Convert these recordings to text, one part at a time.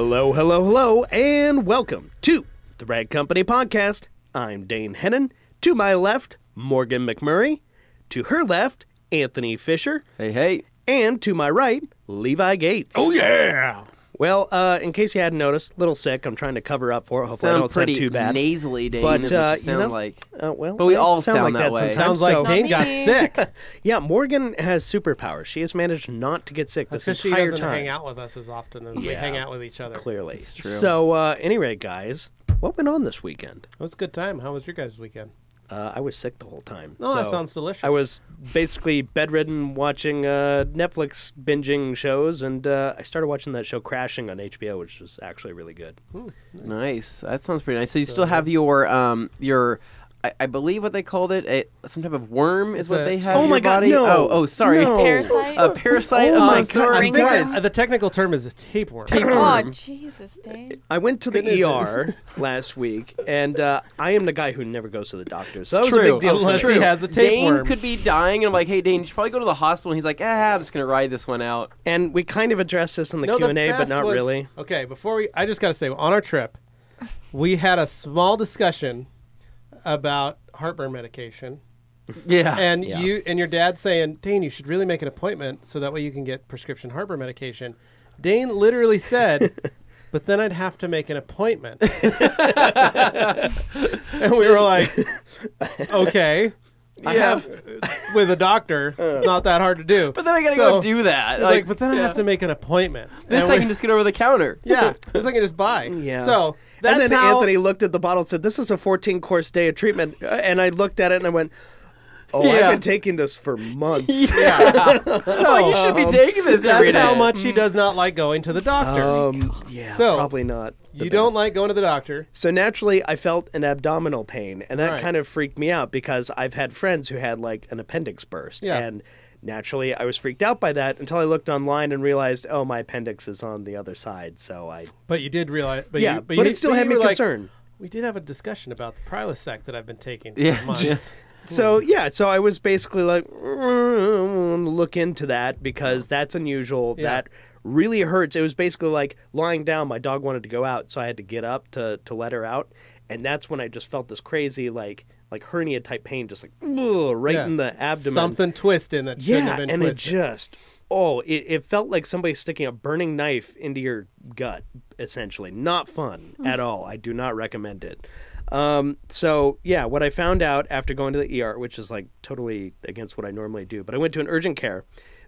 Hello, hello, hello, and welcome to the Rad Company Podcast. I'm Dane Hennen. To my left, Morgan McMurry. To her left, Anthony Fisher. Hey, hey. And to my right, Levi Gates. Oh, yeah! Well, in case you hadn't noticed, a little sick. I'm trying to cover up for it. Hopefully I don't sound too bad. Nasally, Dane, but, is what you sound like. Well, but we all sound that way. Sometimes. Sounds like Dane got sick. Yeah, Morgan has superpowers. She has managed not to get sick That's this because entire she doesn't time. hang out with us as often as we hang out with each other. Clearly. It's true. So, anyway, guys, what went on this weekend? It was a good time. How was your guys' weekend? I was sick the whole time. Oh, that so sounds delicious. I was basically bedridden watching Netflix binging shows, and I started watching that show Crashing on HBO, which was actually really good. Ooh, Nice. That sounds pretty nice. So you still have your I believe what they called it, some type of worm is what they have Oh in my your God, body? no. Oh, sorry. No. Parasite? A parasite? Oh my sorry. God, guys. The technical term is a tapeworm. Oh, Jesus, Dane. I went to the Goodness. ER last week, and I am the guy who never goes to the doctor. So that was True. a big deal. Unless for me. he has a Dane tapeworm. could be dying, and I'm like, hey, Dane, you should probably go to the hospital. And he's like, I'm just going to ride this one out. And we kind of addressed this in the No, Q&A, but best not was- really. Okay, I just got to say, on our trip, we had a small discussion about heartburn medication. Yeah. And Yeah. you and your dad saying, Dane, you should really make an appointment so that way you can get prescription heartburn medication. Dane literally said, but then I'd have to make an appointment. And we were like, okay. I have with a doctor, not that hard to do. But then I got to So, go do that. It's like, but then I have to make an appointment. This And I we- can just get over the counter. Yeah, this I can just buy. Yeah. So that's And then how Anthony looked at the bottle and said, this is a 14-course day of treatment. And I looked at it and I went, oh, Yeah. I've been taking this for months. Yeah. Oh, you should be taking this every That's day. how much he does not like going to the doctor. Yeah, So, probably not. the you don't best. like going to the doctor. So naturally, I felt an abdominal pain, and that Right. kind of freaked me out because I've had friends who had like an appendix burst, Yeah. and naturally, I was freaked out by that until I looked online and realized, oh, my appendix is on the other side. So But you did realize. But yeah, you, but it still you had me were like, concerned. We did have a discussion about the Prilosec that I've been taking for Yeah, months. just- So yeah, so I was basically like, look into that because that's unusual. Yeah. That really hurts. It was basically like lying down. My dog wanted to go out, so I had to get up to let her out, and that's when I just felt this crazy like hernia type pain, just like right Yeah. in the abdomen. Something twisting that shouldn't have been and twisted. it just it felt like somebody sticking a burning knife into your gut. Essentially, not fun at all. I do not recommend it. So yeah, what I found out after going to the ER, which is like totally against what I normally do, but I went to an urgent care.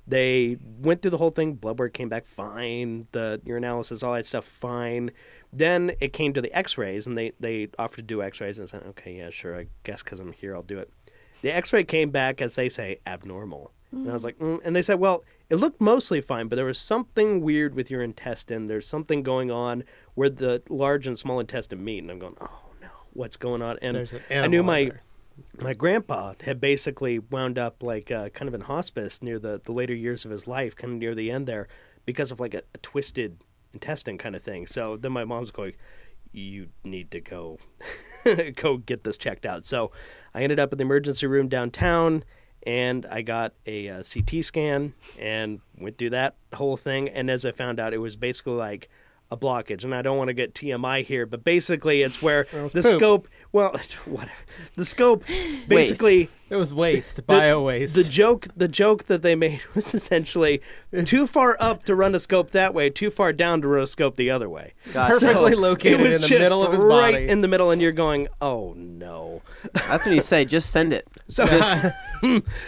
They went through the whole thing. Blood work came back fine. The urinalysis, all that stuff, fine. Then it came to the x-rays, and they offered to do x-rays, and I said, okay, yeah, sure, I guess because I'm here, I'll do it. The x-ray came back, as they say, abnormal. And I was like, and they said, well, it looked mostly fine, but there was something weird with your intestine. There's something going on where the large and small intestine meet. And I'm going, oh, no, what's going on? And There's an I knew animal in my grandpa had basically wound up like kind of in hospice near the later years of his life, kind of near the end there, because of like a twisted intestine kind of thing. So then my mom's going, you need to go get this checked out. So I ended up in the emergency room downtown, and I got a CT scan and went through that whole thing. And as I found out, it was basically like a blockage. And I don't want to get TMI here, but basically it's where the poop. scope, well, whatever. The scope basically... It was waste, bio waste. The joke that they made was essentially too far up to run a scope that way, too far down to run a scope the other way. Gotcha. Perfectly located it was in the just middle of his right body. in the middle, and you're going, oh no. That's when you say, just send it. So,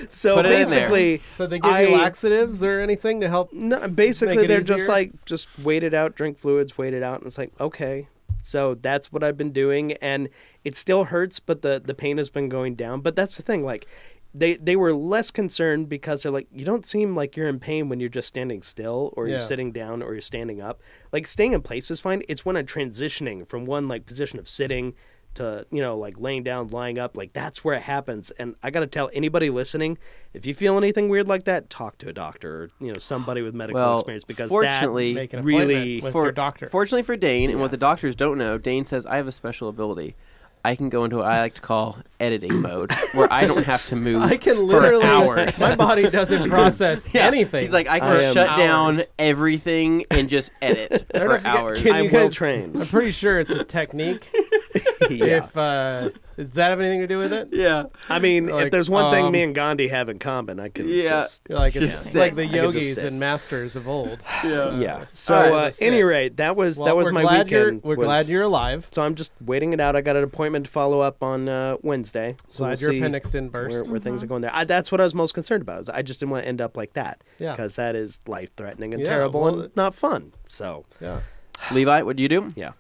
so Put it in there. basically, So they give you laxatives or anything to help? no, basically Make it they're just easier? like, just wait it out, drink fluids, wait it out, and it's like, okay. So that's what I've been doing, and it still hurts, but the pain has been going down. But that's the thing, like, they were less concerned because they're like, you don't seem like you're in pain when you're just standing still or you're Yeah. sitting down or you're standing up. Like, staying in place is fine. It's when I'm transitioning from one, like, position of sitting to, like, laying down, lying up. Like, that's where it happens. And I got to tell anybody listening, if you feel anything weird like that, talk to a doctor or, somebody with medical experience, because fortunately, Make an really appointment with your doctor. Fortunately for Dane, and what the doctors don't know, Dane says, I have a special ability. I can go into what I like to call editing mode, where I don't have to move I can literally, for hours. my body doesn't process anything. He's like, I can shut down everything and just edit for hours. I'm well trained. I'm pretty sure it's a technique. Does that have anything to do with it? Yeah. I mean, if there's one thing me and Gandhi have in common, I can just... It's like the yogis and masters of old. Yeah. So, at any rate, that was my weekend. We're glad you're alive. So I'm just waiting it out. I got an appointment to follow up on Wednesday. So glad your appendix didn't burst. Where things are going there. That's what I was most concerned about. I just didn't want to end up like that. Yeah. Because that is life-threatening and terrible and not fun. So... Yeah. Levi, what do you do? Yeah.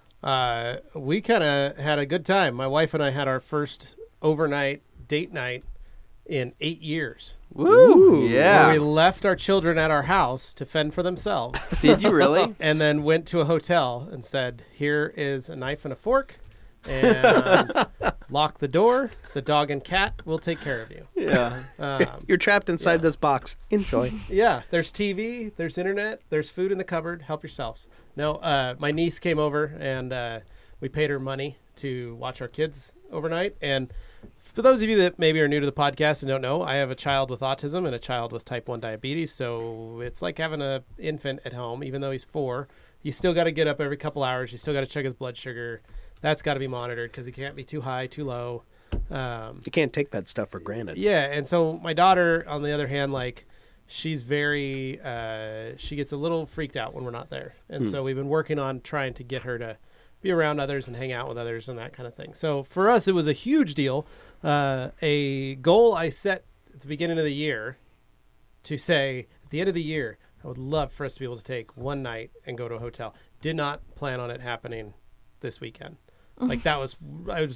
We kind of had a good time. My wife and I had our first overnight date night in 8 years. Woo! Yeah. Where we left our children at our house to fend for themselves. Did you really? And then went to a hotel and said, here is a knife and a fork, and lock the door. The dog and cat will take care of you. Yeah. You're trapped inside this box. Enjoy. Yeah. There's TV. There's internet. There's food in the cupboard. Help yourselves. No, my niece came over, and we paid her money to watch our kids overnight. And for those of you that maybe are new to the podcast and don't know, I have a child with autism and a child with type 1 diabetes. So it's like having an infant at home. Even though he's 4, you still got to get up every couple hours. You still got to check his blood sugar. That's got to be monitored because he can't be too high, too low. You can't take that stuff for granted. Yeah. And so my daughter, on the other hand, like, she's very, she gets a little freaked out when we're not there. And so we've been working on trying to get her to be around others and hang out with others and that kind of thing. So for us, it was a huge deal. A goal I set at the beginning of the year to say, at the end of the year, I would love for us to be able to take one night and go to a hotel. Did not plan on it happening this weekend. Like I was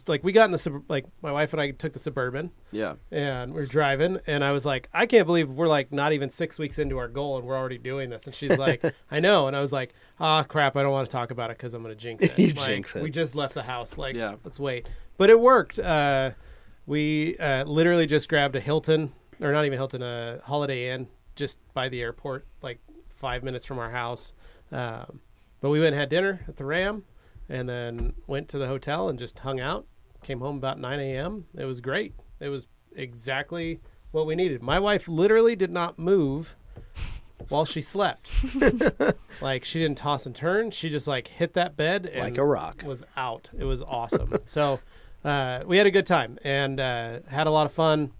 like, we got in my wife and I took the Suburban. Yeah. And we're driving, and I was like, I can't believe we're like not even 6 weeks into our goal and we're already doing this. And she's like, I know. And I was like, crap, I don't want to talk about it because I'm going to jinx it. Jinx it. We just left the house. Like, let's wait. But it worked. We literally just grabbed a Hilton, or not even Hilton, a Holiday Inn just by the airport, like 5 minutes from our house. But we went and had dinner at the Ram. And then went to the hotel and just hung out. Came home about 9 a.m. It was great. It was exactly what we needed. My wife literally did not move while she slept. Like, she didn't toss and turn. She just, like, hit that bed and like a rock. Was out. It was awesome. So we had a good time and had a lot of fun.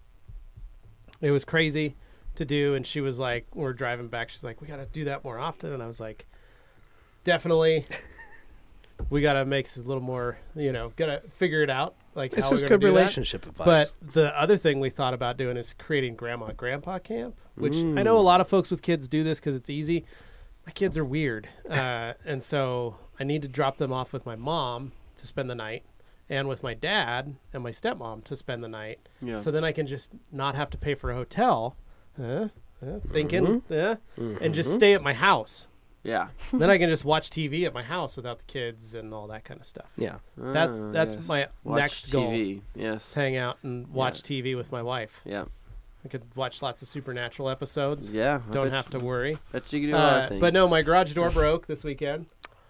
It was crazy to do. And she was like, we're driving back. She's like, we got to do that more often. And I was like, definitely. We got to make this a little more, got to figure it out. Like, this how is we're good do relationship that. advice. But the other thing we thought about doing is creating grandma and grandpa camp, which I know a lot of folks with kids do this because it's easy. My kids are weird. And so I need to drop them off with my mom to spend the night and with my dad and my stepmom to spend the night. Yeah. So then I can just not have to pay for a hotel, and just stay at my house. Yeah. Then I can just watch TV at my house without the kids and all that kind of stuff. Yeah. That's my watch next TV. goal. Yes. Hang out and watch TV with my wife. Yeah. I could watch lots of Supernatural episodes. Yeah. Don't have to worry. Bet you can do a lot of things. But no, my garage door broke this weekend.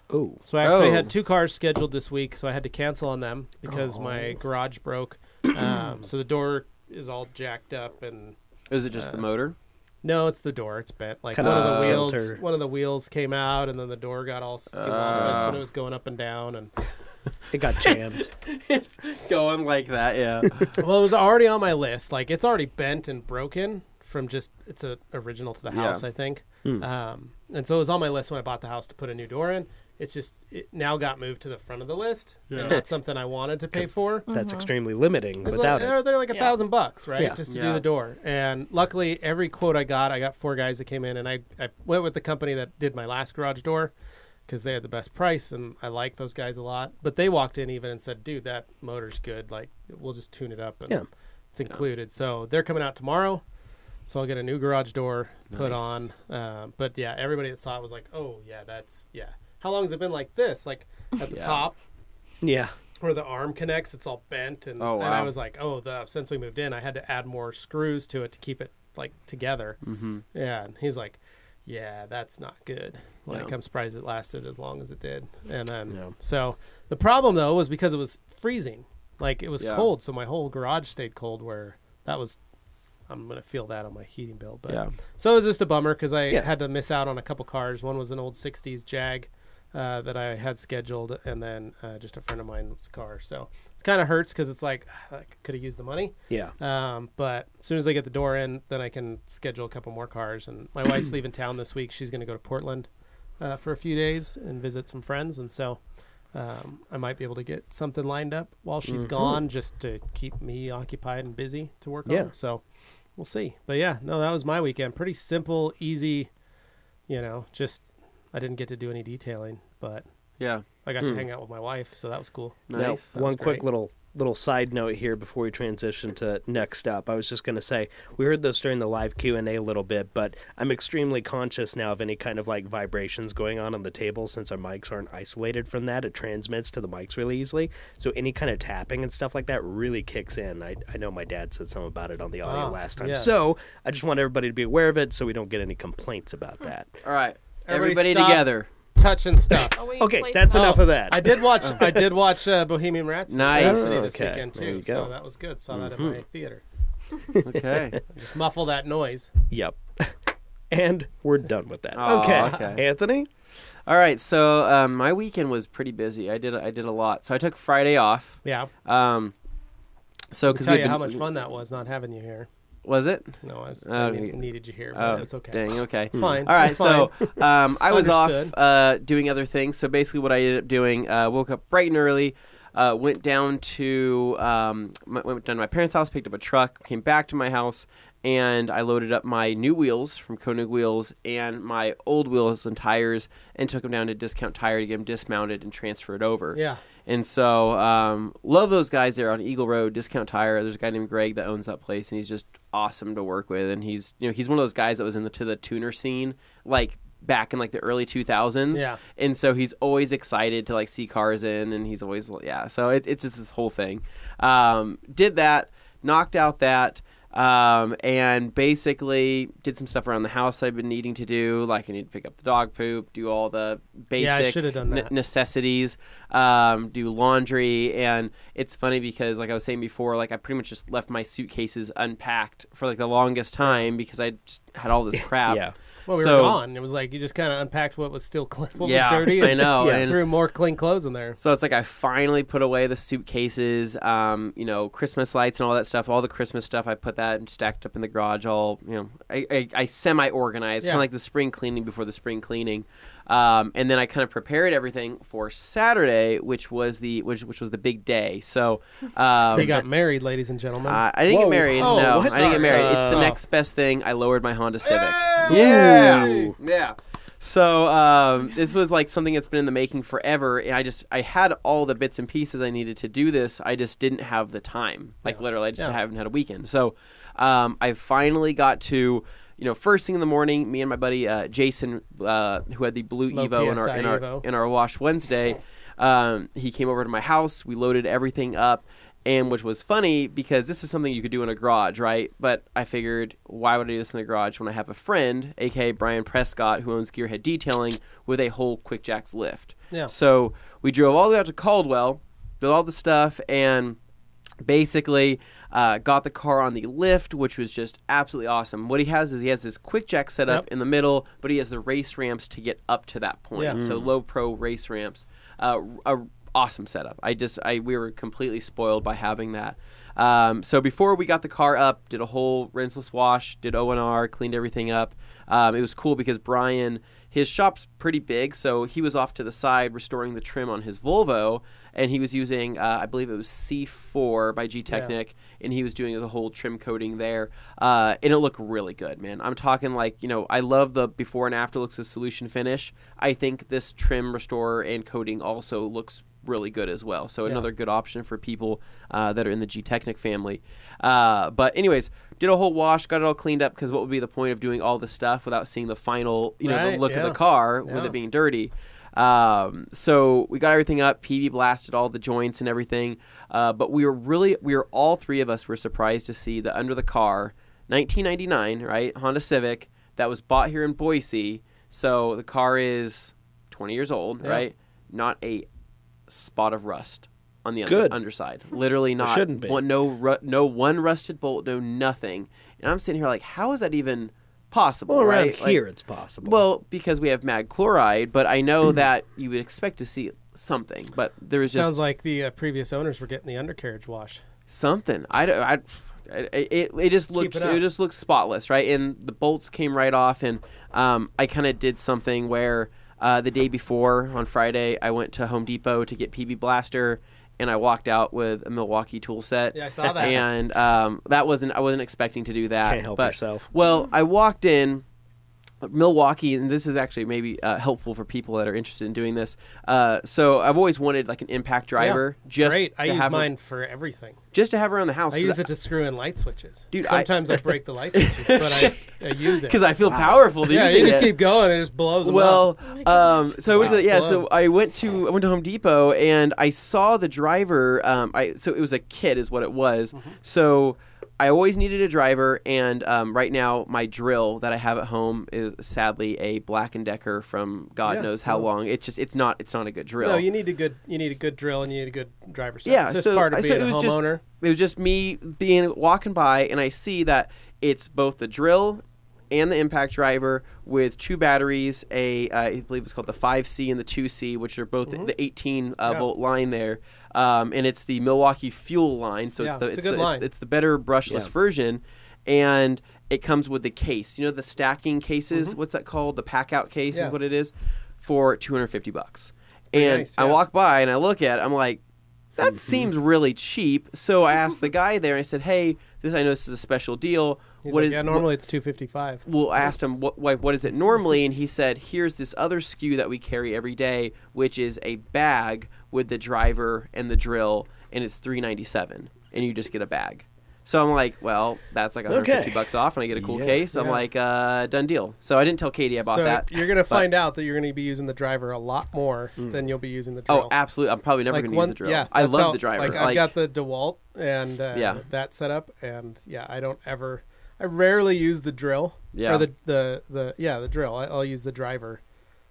Oh. So I actually had 2 cars scheduled this week, so I had to cancel on them because my garage broke. So the door is all jacked up and... Is it just the motor? No, it's the door. It's bent. Like one of the wheels came out, and then the door got all skimmed when it was going up and down, and it got jammed. It's going like that, yeah. Well, it was already on my list. Like, it's already bent and broken from it's a original to the house, I think. And so it was on my list when I bought the house to put a new door in. It's just it now got moved to the front of the list, and that's something I wanted to pay for. That's extremely limiting It's without like, it. They're like $1,000, right? Yeah. Just to do the door. And luckily, every quote I got 4 guys that came in, and I went with the company that did my last garage door because they had the best price, and I like those guys a lot. But they walked in even and said, dude, that motor's good. Like, we'll just tune it up, and it's included. So they're coming out tomorrow. So I'll get a new garage door put on. But yeah, everybody that saw it was like, oh, yeah, how long has it been like this? Like at the top? Yeah. Where the arm connects, it's all bent. And, and I was like, since we moved in, I had to add more screws to it to keep it like together. Mm-hmm. Yeah. And he's like, yeah, that's not good. Like, I'm surprised it lasted as long as it did. And then, so the problem though was because it was freezing Like, it was cold, so my whole garage stayed cold, where that was... I'm going to feel that on my heating bill. But so it was just a bummer because I had to miss out on a couple cars. One was an old 60s Jag that I had scheduled, and then just a friend of mine's car. So it kind of hurts because it's like, I could have used the money. Yeah. But as soon as I get the door in, then I can schedule a couple more cars. And my wife's leaving town this week. She's going to go to Portland for a few days and visit some friends. And so I might be able to get something lined up while she's gone, just to keep me occupied and busy to work on. So we'll see. But yeah, no, that was my weekend. Pretty simple, easy, just I didn't get to do any detailing, but I got to hang out with my wife, so that was cool. Nice. Now, one quick little side note here before we transition to next up. I was just going to say, we heard this during the live Q&A a little bit, but I'm extremely conscious now of any kind of like vibrations going on the table. Since our mics aren't isolated from that, it transmits to the mics really easily. So any kind of tapping and stuff like that really kicks in. I know my dad said something about it on the audio last time. Yes. So I just want everybody to be aware of it so we don't get any complaints about that. All right. Everybody together. Touching stuff. Okay, that's enough of that. I did watch Bohemian Rhapsody this weekend too, so that was good. Saw that at my theater. Okay. Just muffle that noise. Yep. And we're done with that. Okay. Anthony? All right, so my weekend was pretty busy. I did a lot. So I took Friday off. Yeah. So because tell you how much fun that was not having you here. Was it? No, I needed you here, but it's okay. Dang, okay. It's fine. All right, so I was off doing other things. So basically what I ended up doing, woke up bright and early, went down to my parents' house, picked up a truck, came back to my house, and I loaded up my new wheels from Koenig Wheels and my old wheels and tires and took them down to Discount Tire to get them dismounted and transferred over. Yeah. And so love those guys there on Eagle Road, Discount Tire. There's a guy named Greg that owns that place, and he's just awesome to work with. And he's one of those guys that was into the tuner scene, like back in like the early 2000s. Yeah. And so he's always excited to like see cars in, and he's always So it's just this whole thing. Did that, knocked out that. And basically did some stuff around the house I've been needing to do. Like I need to pick up the dog poop, do all the basic necessities, do laundry. And it's funny because like I was saying before, like I pretty much just left my suitcases unpacked for like the longest time because I just had all this crap. Yeah. Well, we were gone. It was like you just kind of unpacked what was still what was dirty. I know. And threw more clean clothes in there. So it's like I finally put away the suitcases, Christmas lights and all that stuff. All the Christmas stuff, I put that and stacked up in the garage. All I semi-organized, kind of like the spring cleaning before the spring cleaning. And then I kind of prepared everything for Saturday, which was the big day. So you got married, ladies and gentlemen. I didn't get married. No, I didn't get married. It's the next best thing. I lowered my Honda Civic. Yeah. So this was like something that's been in the making forever, and I had all the bits and pieces I needed to do this. I just didn't have the time. Like literally, I just haven't had a weekend. So I finally got to. First thing in the morning, me and my buddy Jason, who had the blue Evo in our Wash Wednesday, he came over to my house. We loaded everything up, and which was funny because this is something you could do in a garage, right? But I figured, why would I do this in the garage when I have a friend, aka Brian Prescott, who owns Gearhead Detailing, with a whole Quick Jacks lift? Yeah. So we drove all the way out to Caldwell, did all the stuff, and basically got the car on the lift, which was just absolutely awesome. What he has is this quick jack set up in the middle, but he has the race ramps to get up to that point. Yeah. So low pro race ramps. Awesome setup. We were completely spoiled by having that. So before we got the car up, did a whole rinseless wash, did O&R, cleaned everything up. It was cool because Brian, his shop's pretty big, so he was off to the side restoring the trim on his Volvo, and he was using, I believe it was C4 by G-Technic, and he was doing the whole trim coating there, and it looked really good, man. I'm talking like, I love the before and after looks of Solution Finish. I think this trim restore and coating also looks really good as well. So another good option for people that are in the G-Technic family. But anyways, did a whole wash, got it all cleaned up, because what would be the point of doing all this stuff without seeing the final, the look of the car with it being dirty? So we got everything up, PB blasted all the joints and everything. But we were all three of us were surprised to see that under the car, 1999, right, Honda Civic, that was bought here in Boise. So the car is 20 years old, right? Not a spot of rust on the Good. underside. Literally not. Shouldn't be. No one rusted bolt, no nothing. And I'm sitting here like, how is that even possible? Well, around right? here it's possible. Well, because we have mag chloride, but I know that you would expect to see something. But there was just Sounds like the previous owners were getting the undercarriage washed. something. It just looks spotless, right? And the bolts came right off, and I kind of did something where the day before on Friday I went to Home Depot to get PB Blaster, and I walked out with a Milwaukee tool set. Yeah, I saw that. And I wasn't expecting to do that. Can't help yourself. Well, I walked in. Milwaukee, and this is actually maybe helpful for people that are interested in doing this. So I've always wanted like an impact driver. Great. I use mine for everything. Just to have around the house. I use it to screw in light switches. Dude, sometimes I break the light switches, but I use it because I feel powerful. To use you it. just keep going and it just blows them up. So I went to So I went to Home Depot and I saw the driver. So it was a kit, is what it was. Mm-hmm. So I always needed a driver, and right now my drill that I have at home is sadly a Black & Decker from God knows how long. It's not a good drill. No, you need a good drill and you need a good driver. Yeah, it's just part of being a homeowner. It was just me walking by, and I see that it's both the drill and the impact driver with two batteries, I believe it's called the 5C and the 2C, which are both the 18 volt line there. And it's the Milwaukee Fuel line, so it's the better brushless version, and it comes with the case. You know the stacking cases? What's that called? The pack out case is what it is, for $250. And nice, I walk by and I look at it, I'm like, that seems really cheap. So I asked the guy there, and I said, hey, I know this is a special deal. Normally it's $255. Well, I asked him, what is it normally? And he said, here's this other SKU that we carry every day, which is a bag with the driver and the drill, and it's $397, and you just get a bag. So I'm like, well, that's like $150 off, and I get a cool case. I'm like, done deal. So I didn't tell Katie about that. You're going to find out that you're going to be using the driver a lot more than you'll be using the drill. Oh, absolutely. I'm probably never going to use the drill. Yeah, I love the driver. I've got the DeWalt and that setup, and I rarely use the drill. Yeah. Or the drill. I'll use the driver.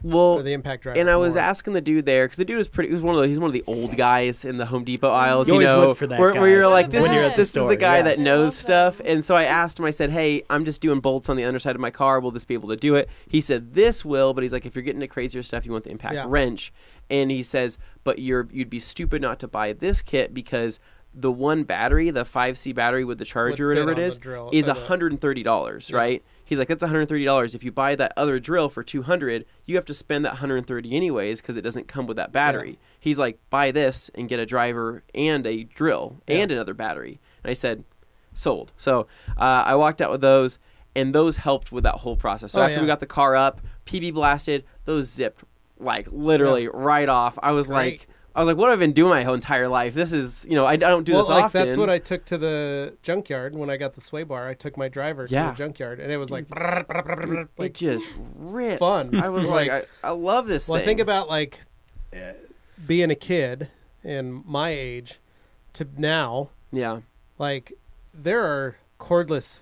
Well, the impact driver. And I was asking the dude there, because the dude was he's one of the old guys in the Home Depot aisles. You always look for that guy. Where you're like, this is the guy that knows stuff. And so I asked him, I said, hey, I'm just doing bolts on the underside of my car. Will this be able to do it? He said, this will, but he's like, if you're getting into crazier stuff, you want the impact wrench. And he says, but you'd be stupid not to buy this kit, because the one battery, the 5C battery with the charger, whatever it is $130, right? He's like, that's $130. If you buy that other drill for $200, you have to spend that $130 anyways, because it doesn't come with that battery. Yeah. He's like, buy this and get a driver and a drill and another battery. And I said, sold. So I walked out with those, and those helped with that whole process. So after we got the car up, PB blasted, those zipped like literally right off. I was like, what have I been doing my whole entire life? This is, I don't do this often. That's what I took to the junkyard when I got the sway bar. I took my driver to the junkyard, and it was like it just ripped. Fun. I was like, I love this thing. I think about being a kid in my age to now. Yeah. Like there are cordless,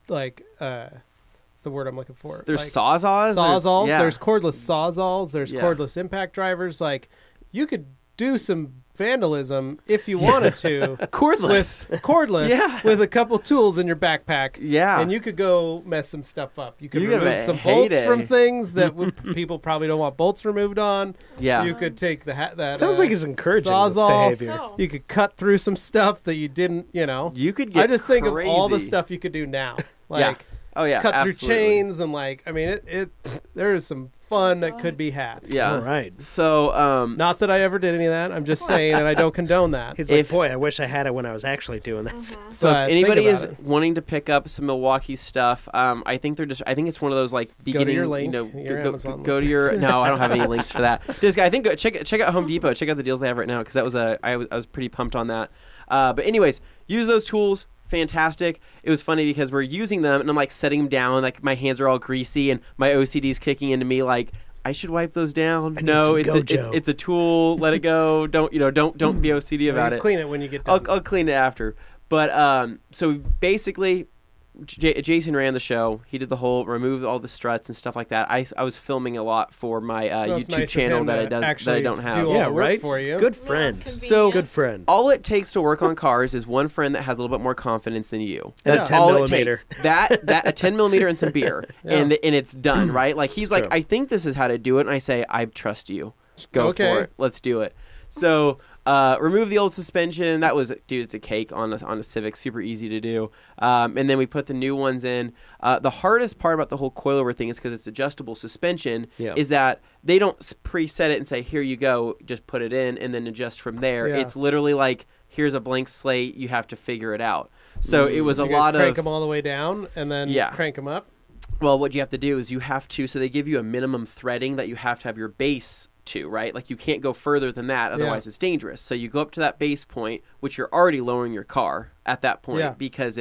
what's the word I'm looking for? There's sawzalls. Sawzalls. There's cordless sawzalls. There's cordless impact drivers. Like, you could do some vandalism if you wanted to. Cordless. With a couple tools in your backpack. Yeah. And you could go mess some stuff up. You could remove some bolts from things that people probably don't want bolts removed on. Yeah. You could take that sounds like he's encouraging sawzall. This behavior. You could cut through some stuff that you didn't, You could get I just think of all the stuff you could do now. Cut through chains and there is some fun that could be had. Yeah. All right. So, not that I ever did any of that. I'm just saying, and I don't condone that. He's like, boy, I wish I had it when I was actually doing this. So if anybody is wanting to pick up some Milwaukee stuff, I think it's one of those beginning. Go to your link. Go to your. No, I don't have any links for that. Just I think check out Home Depot. Check out the deals they have right now, because that was I was pretty pumped on that. But anyways, use those tools. Fantastic. It was funny because we're using them, and I'm setting them down, my hands are all greasy, and my OCD's kicking into me I should wipe those down. No, it's a tool. Let it go. Don't be OCD about it. Clean it when you get done. I'll clean it after. But so basically, Jason ran the show. He did the whole remove all the struts and stuff like that. I was filming a lot for my YouTube channel that I don't have. Yeah, right. For you. Good friend. So good friend. All it takes to work on cars is one friend that has a little bit more confidence than you. That's all 10 it takes. That a 10 millimeter and some beer, and it's done. Right? Like he's like, I think this is how to do it, and I say, I trust you. Go for it. Let's do it. So. Remove the old suspension. That was, dude, it's a cake on a Civic. Super easy to do. And then we put the new ones in. The hardest part about the whole coilover thing is because it's adjustable suspension, is that they don't preset it and say, here you go, just put it in and then adjust from there. Yeah. It's literally like, here's a blank slate. You have to figure it out. So it was a lot of... crank them all the way down and then crank them up? Well, what you have to do is so they give you a minimum threading that you have to have your base to, right? Like you can't go further than that, otherwise it's dangerous. So you go up to that base point, which you're already lowering your car at that point because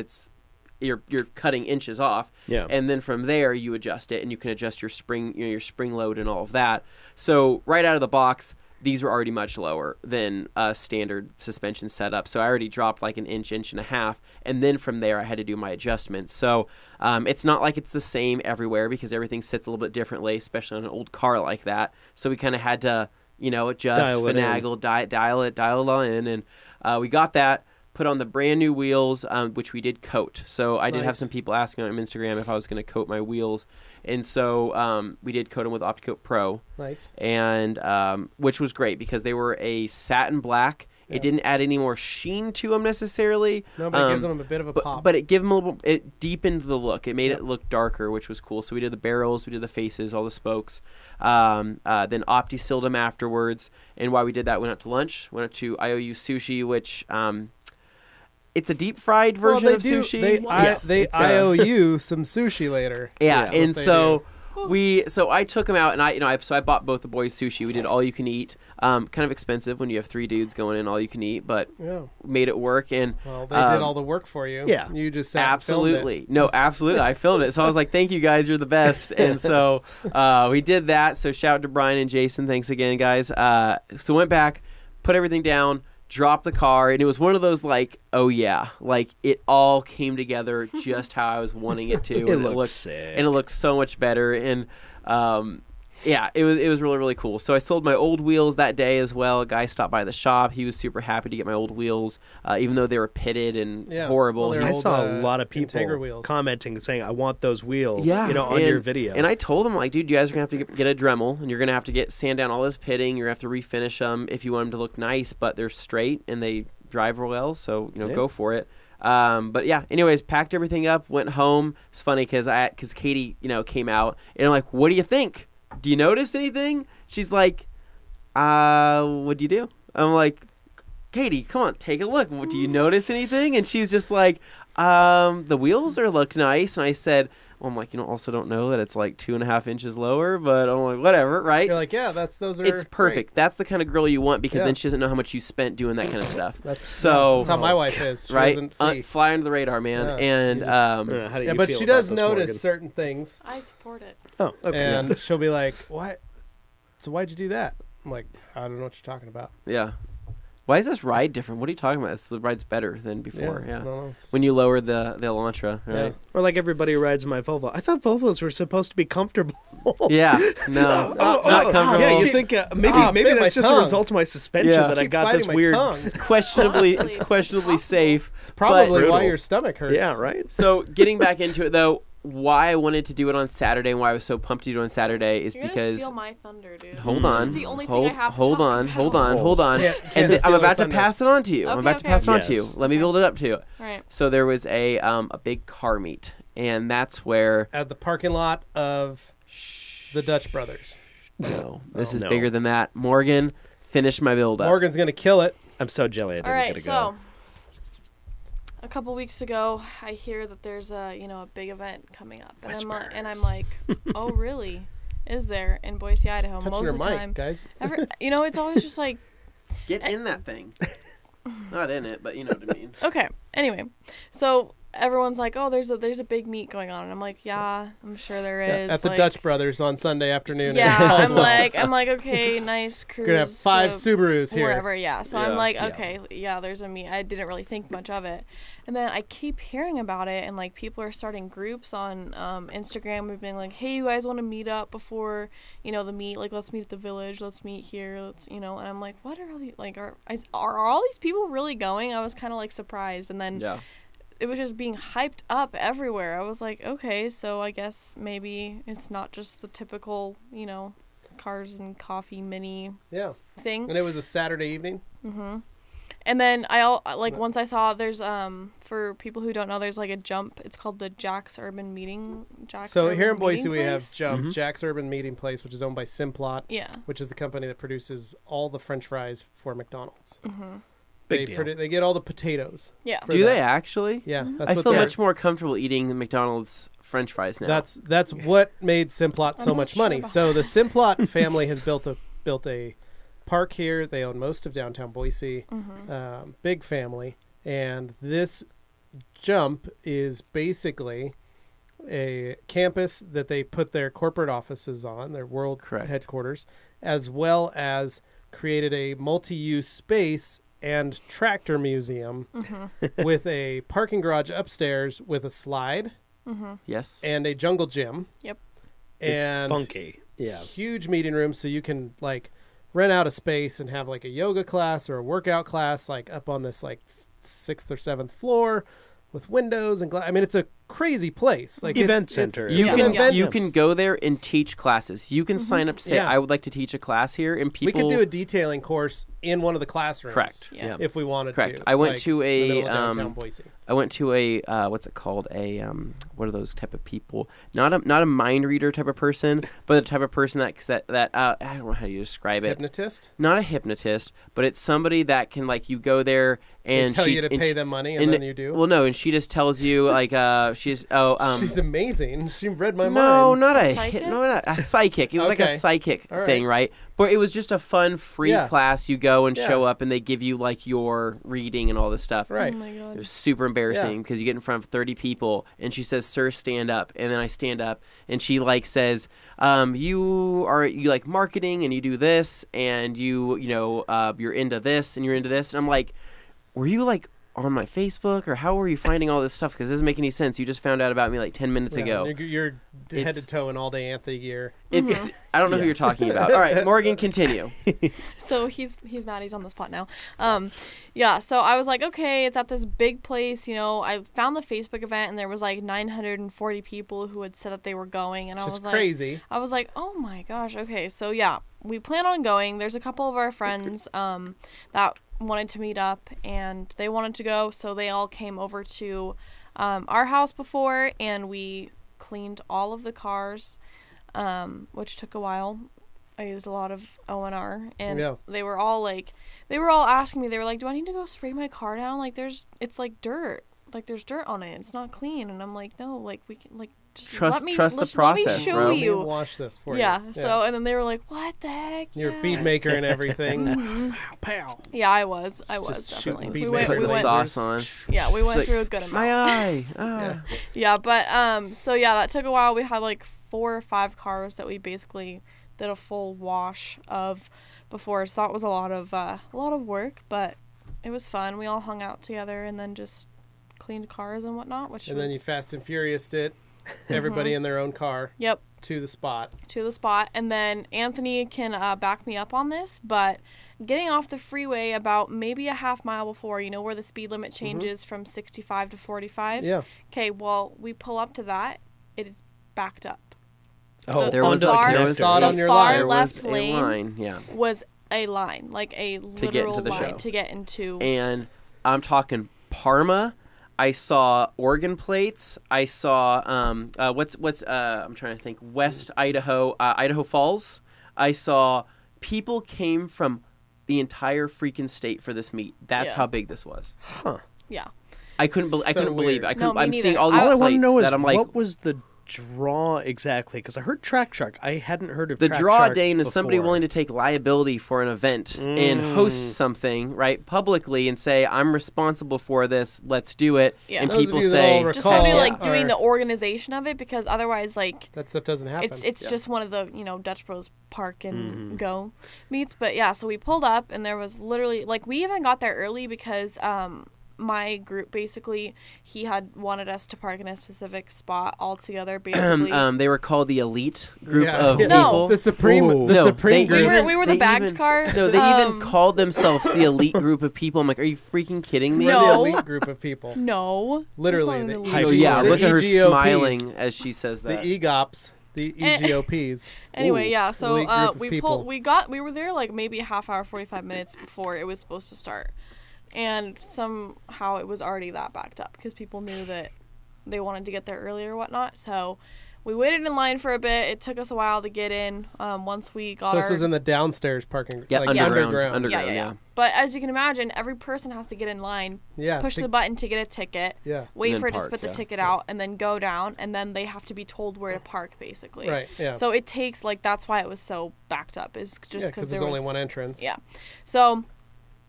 you're cutting inches off. Yeah. And then from there you adjust it and you can adjust your spring, your spring load and all of that. So right out of the box, these were already much lower than a standard suspension setup. So I already dropped like an inch and a half. And then from there, I had to do my adjustments. So it's not like it's the same everywhere because everything sits a little bit differently, especially on an old car like that. So we kind of had to, adjust, finagle, dial it all in. And we got that. Put on the brand new wheels, which we did coat. So I did have some people asking on Instagram if I was going to coat my wheels. And so we did coat them with OptiCoat Pro. Nice. And which was great because they were a satin black. Yeah. It didn't add any more sheen to them necessarily. No, but it gives them a bit of a pop. But it gave them a little. It deepened the look. It made it look darker, which was cool. So we did the barrels, we did the faces, all the spokes. Then Opti-sealed them afterwards. And while we did that, we went out to lunch. Went out to IOU Sushi, which... it's a deep fried version of sushi. They IOU some sushi later. Yeah, and so I took them out and I bought both the boys sushi. We did all you can eat. Kind of expensive when you have 3 dudes going in all you can eat, but made it work. And well, they did all the work for you. Yeah, you just sat absolutely. And filmed it. No, absolutely. I filmed it, so I was like, "Thank you guys, you're the best." And so we did that. So shout out to Brian and Jason. Thanks again, guys. So went back, put everything down. Dropped the car, and it was one of those like, oh yeah, like it all came together just how I was wanting it to. It looked sick. And it looked so much better. And it was really, really cool. So I sold my old wheels that day as well. A guy stopped by the shop. He was super happy to get my old wheels, even though they were pitted and horrible. Well, I saw a lot of people commenting saying, I want those wheels on your video. And I told them, like, dude, you guys are going to have to get a Dremel, and you're going to have to sand down all this pitting. You're going to have to refinish them if you want them to look nice, but they're straight and they drive well, so, go for it. But yeah, anyways, packed everything up, went home. It's funny because Katie, came out, and I'm like, what do you think? Do you notice anything? She's like, what'd you do? I'm like, Katie, come on, take a look. Do you notice anything? And she's just like, the wheels look nice. And I said, well, I'm like, also don't know that it's like 2.5 inches lower, but I'm like, whatever, right? You're like, yeah, it's perfect. Great. That's the kind of girl you want because then she doesn't know how much you spent doing that kind of stuff. That's how my wife is. She right? Fly under the radar, man. Yeah. And but she does notice certain things. I support it. Oh, okay. And she'll be like, "What? So why'd you do that?" I'm like, "I don't know what you're talking about." Yeah. Why is this ride different? What are you talking about? The ride's better than before. Yeah. No, when you lowered the Elantra, right? Yeah. Or like everybody rides my Volvo. I thought Volvos were supposed to be comfortable. Yeah. No. Not comfortable. Yeah, you think maybe that's just a result of my suspension that I got this weird. It's questionably safe. It's probably why your stomach hurts. Yeah, right. So getting back into it though. Why I wanted to do it on Saturday and why I was so pumped to do it on Saturday is because... You're gonna steal my thunder, dude. Hold on. This is the only thing I have to hold on. And I'm about to pass it on to you. Let me build it up to you. Right. So there was a big car meet, and that's where... At the parking lot of the Dutch Brothers. No. This is bigger than that. Morgan, finish my build up. Morgan's going to kill it. I'm so jelly I didn't get to go. A couple weeks ago, I hear that there's a big event coming up, and I'm like, oh really? Is there in Boise, Idaho? Touching most of the mic, time, guys. It's always just like, get in that thing. Not in it, but you know what I mean. Okay. Anyway, so everyone's like, oh, there's a big meet going on, and I'm like, yeah, I'm sure there is. At the Dutch Brothers on Sunday afternoon. Yeah, I'm like, okay, nice cruise. Gonna have 5 Subarus here. Wherever, yeah. So I'm like, okay, yeah, there's a meet. I didn't really think much of it, and then I keep hearing about it, and like people are starting groups on Instagram. We've been like, hey, you guys want to meet up before the meet? Like, let's meet at the village. Let's meet here. Let's and I'm like, what are all these like? Are all these people really going? I was kind of like surprised, and then it was just being hyped up everywhere. I was like, okay, so I guess maybe it's not just the typical, cars and coffee mini thing. And it was a Saturday evening. Mm-hmm. And then once I saw there's for people who don't know, there's like a jump. It's called the Jack's Urban Meeting. Here in Boise we have Jump, Jack's Urban Meeting Place, which is owned by Simplot. Yeah. Which is the company that produces all the French fries for McDonald's. Mm-hmm. They get all the potatoes. Yeah. Do they actually? Yeah. I feel much more comfortable eating the McDonald's French fries now. That's what made Simplot so much money. So the Simplot family has built a park here. They own most of downtown Boise. Mm-hmm. Big family. And this Jump is basically a campus that they put their corporate offices on, their world headquarters, as well as created a multi-use space and tractor museum with a parking garage upstairs with a slide. Mm-hmm. Yes. And a jungle gym. Yep. And it's funky. Yeah. Huge meeting room, so you can like rent out a space and have like a yoga class or a workout class like up on this like 6th or 7th floor with windows and glass. I mean, it's a crazy place. Like event center. You can go there and teach classes. You can sign up to say, I would like to teach a class here, and people. We could do a detailing course in one of the classrooms. Correct. Yeah. If we wanted to. I went to a downtown Boise. I went to a what's it called? What are those type of people? Not a mind reader type of person, but the type of person that I don't know how you describe it. Hypnotist? Not a hypnotist, but it's somebody that can like you go there and they tell you to pay them money, and then you do. Well, no, and she just tells you like she's amazing. She read my mind. No, not a psychic. It was like a psychic thing, right? But it was just a fun free class. You go and show up, and they give you like your reading and all this stuff. Right. Oh my God. It was super embarrassing because you get in front of 30 people, and she says, "Sir, stand up." And then I stand up, and she like says, "You like marketing, and you do this, and you're into this, and you're into this." And I'm like, "Were you like on my Facebook, or how were you finding all this stuff? Because it doesn't make any sense. You just found out about me like 10 minutes ago." You're head to toe in all day Anthony gear. It's I don't know who you're talking about. All right, Morgan, continue. So he's mad. He's on the spot now. So I was like, okay, it's at this big place. I found the Facebook event, and there was like 940 people who had said that they were going, and I was like, crazy. I was like, oh my gosh. Okay, so yeah, we plan on going. There's a couple of our friends that wanted to meet up, and they wanted to go, so they all came over to our house before, and we cleaned all of the cars, which took a while. I used a lot of O&R, and they were all asking me, they were like, do I need to go spray my car down? Like it's like dirt, like there's dirt on it, it's not clean. And I'm like, no, like we can like just trust the process, let me show bro. you. Let me wash this for you. So and then they were like, what the heck? You're a bead maker and everything. Pow. Yeah, I was definitely. We went the sauce on. Yeah, we went through a good amount. My eye. But that took a while. We had like 4 or 5 cars that we basically did a full wash of before, so that was a lot of work, but it was fun. We all hung out together and then just cleaned cars and whatnot, then you Fast and Furioused it. Everybody in their own car. Yep. To the spot. And then Anthony can back me up on this, but getting off the freeway about maybe a half mile before, where the speed limit changes from 65 to 45. Yeah. Okay, well, we pull up to that. It is backed up. Oh, there was on your line. Far left lane was a line, like a literal line to get into. And I'm talking Parma. I saw organ plates. I saw I'm trying to think, West Idaho, Idaho Falls. I saw people came from the entire freaking state for this meet. That's how big this was. Huh. Yeah. I couldn't believe it. I'm seeing all these all I want to plates know is that I'm like, what was the draw exactly? Because I heard Track Shark. I hadn't heard of the Track draw. Shark Dane is before. somebody willing to take liability for an event and host something right publicly and say, "I'm responsible for this. Let's do it." Yeah. And Those people of you that say, all just somebody like recall doing are- the organization of it, because otherwise, like, that stuff doesn't happen. it's just one of the Dutch Bros park and go meets. But yeah, so we pulled up and there was literally like we even got there early because my group basically he had wanted us to park in a specific spot all together. Basically, they were called the elite group Yeah. of No, people. the supreme, Ooh. the No, supreme they group. we were the they bagged even- car. No, they even called themselves the elite group of people. I'm like, are you freaking kidding me? We're No. the elite group of people. No, Literally, That's the not an E- elite. Oh, yeah, the look at her EGOPs. smiling as she says The that. EGOPs, the EGOPs. Anyway, Ooh, yeah. So elite group of we were there like maybe a half hour, 45 minutes before it was supposed to start, and somehow it was already that backed up because people knew that they wanted to get there early or whatnot. So we waited in line for a bit. It took us a while to get in. Once we got So this was in the downstairs parking. Yeah, like underground. yeah. But as you can imagine, every person has to get in line, Yeah, push the button to get a ticket, Yeah. wait And for then it to park, spit the yeah. ticket out, and then go down, and then they have to be told where to park, basically. Right, yeah. So it takes, like, that's why it was so backed up, is just Yeah, because there's only one entrance. Yeah. So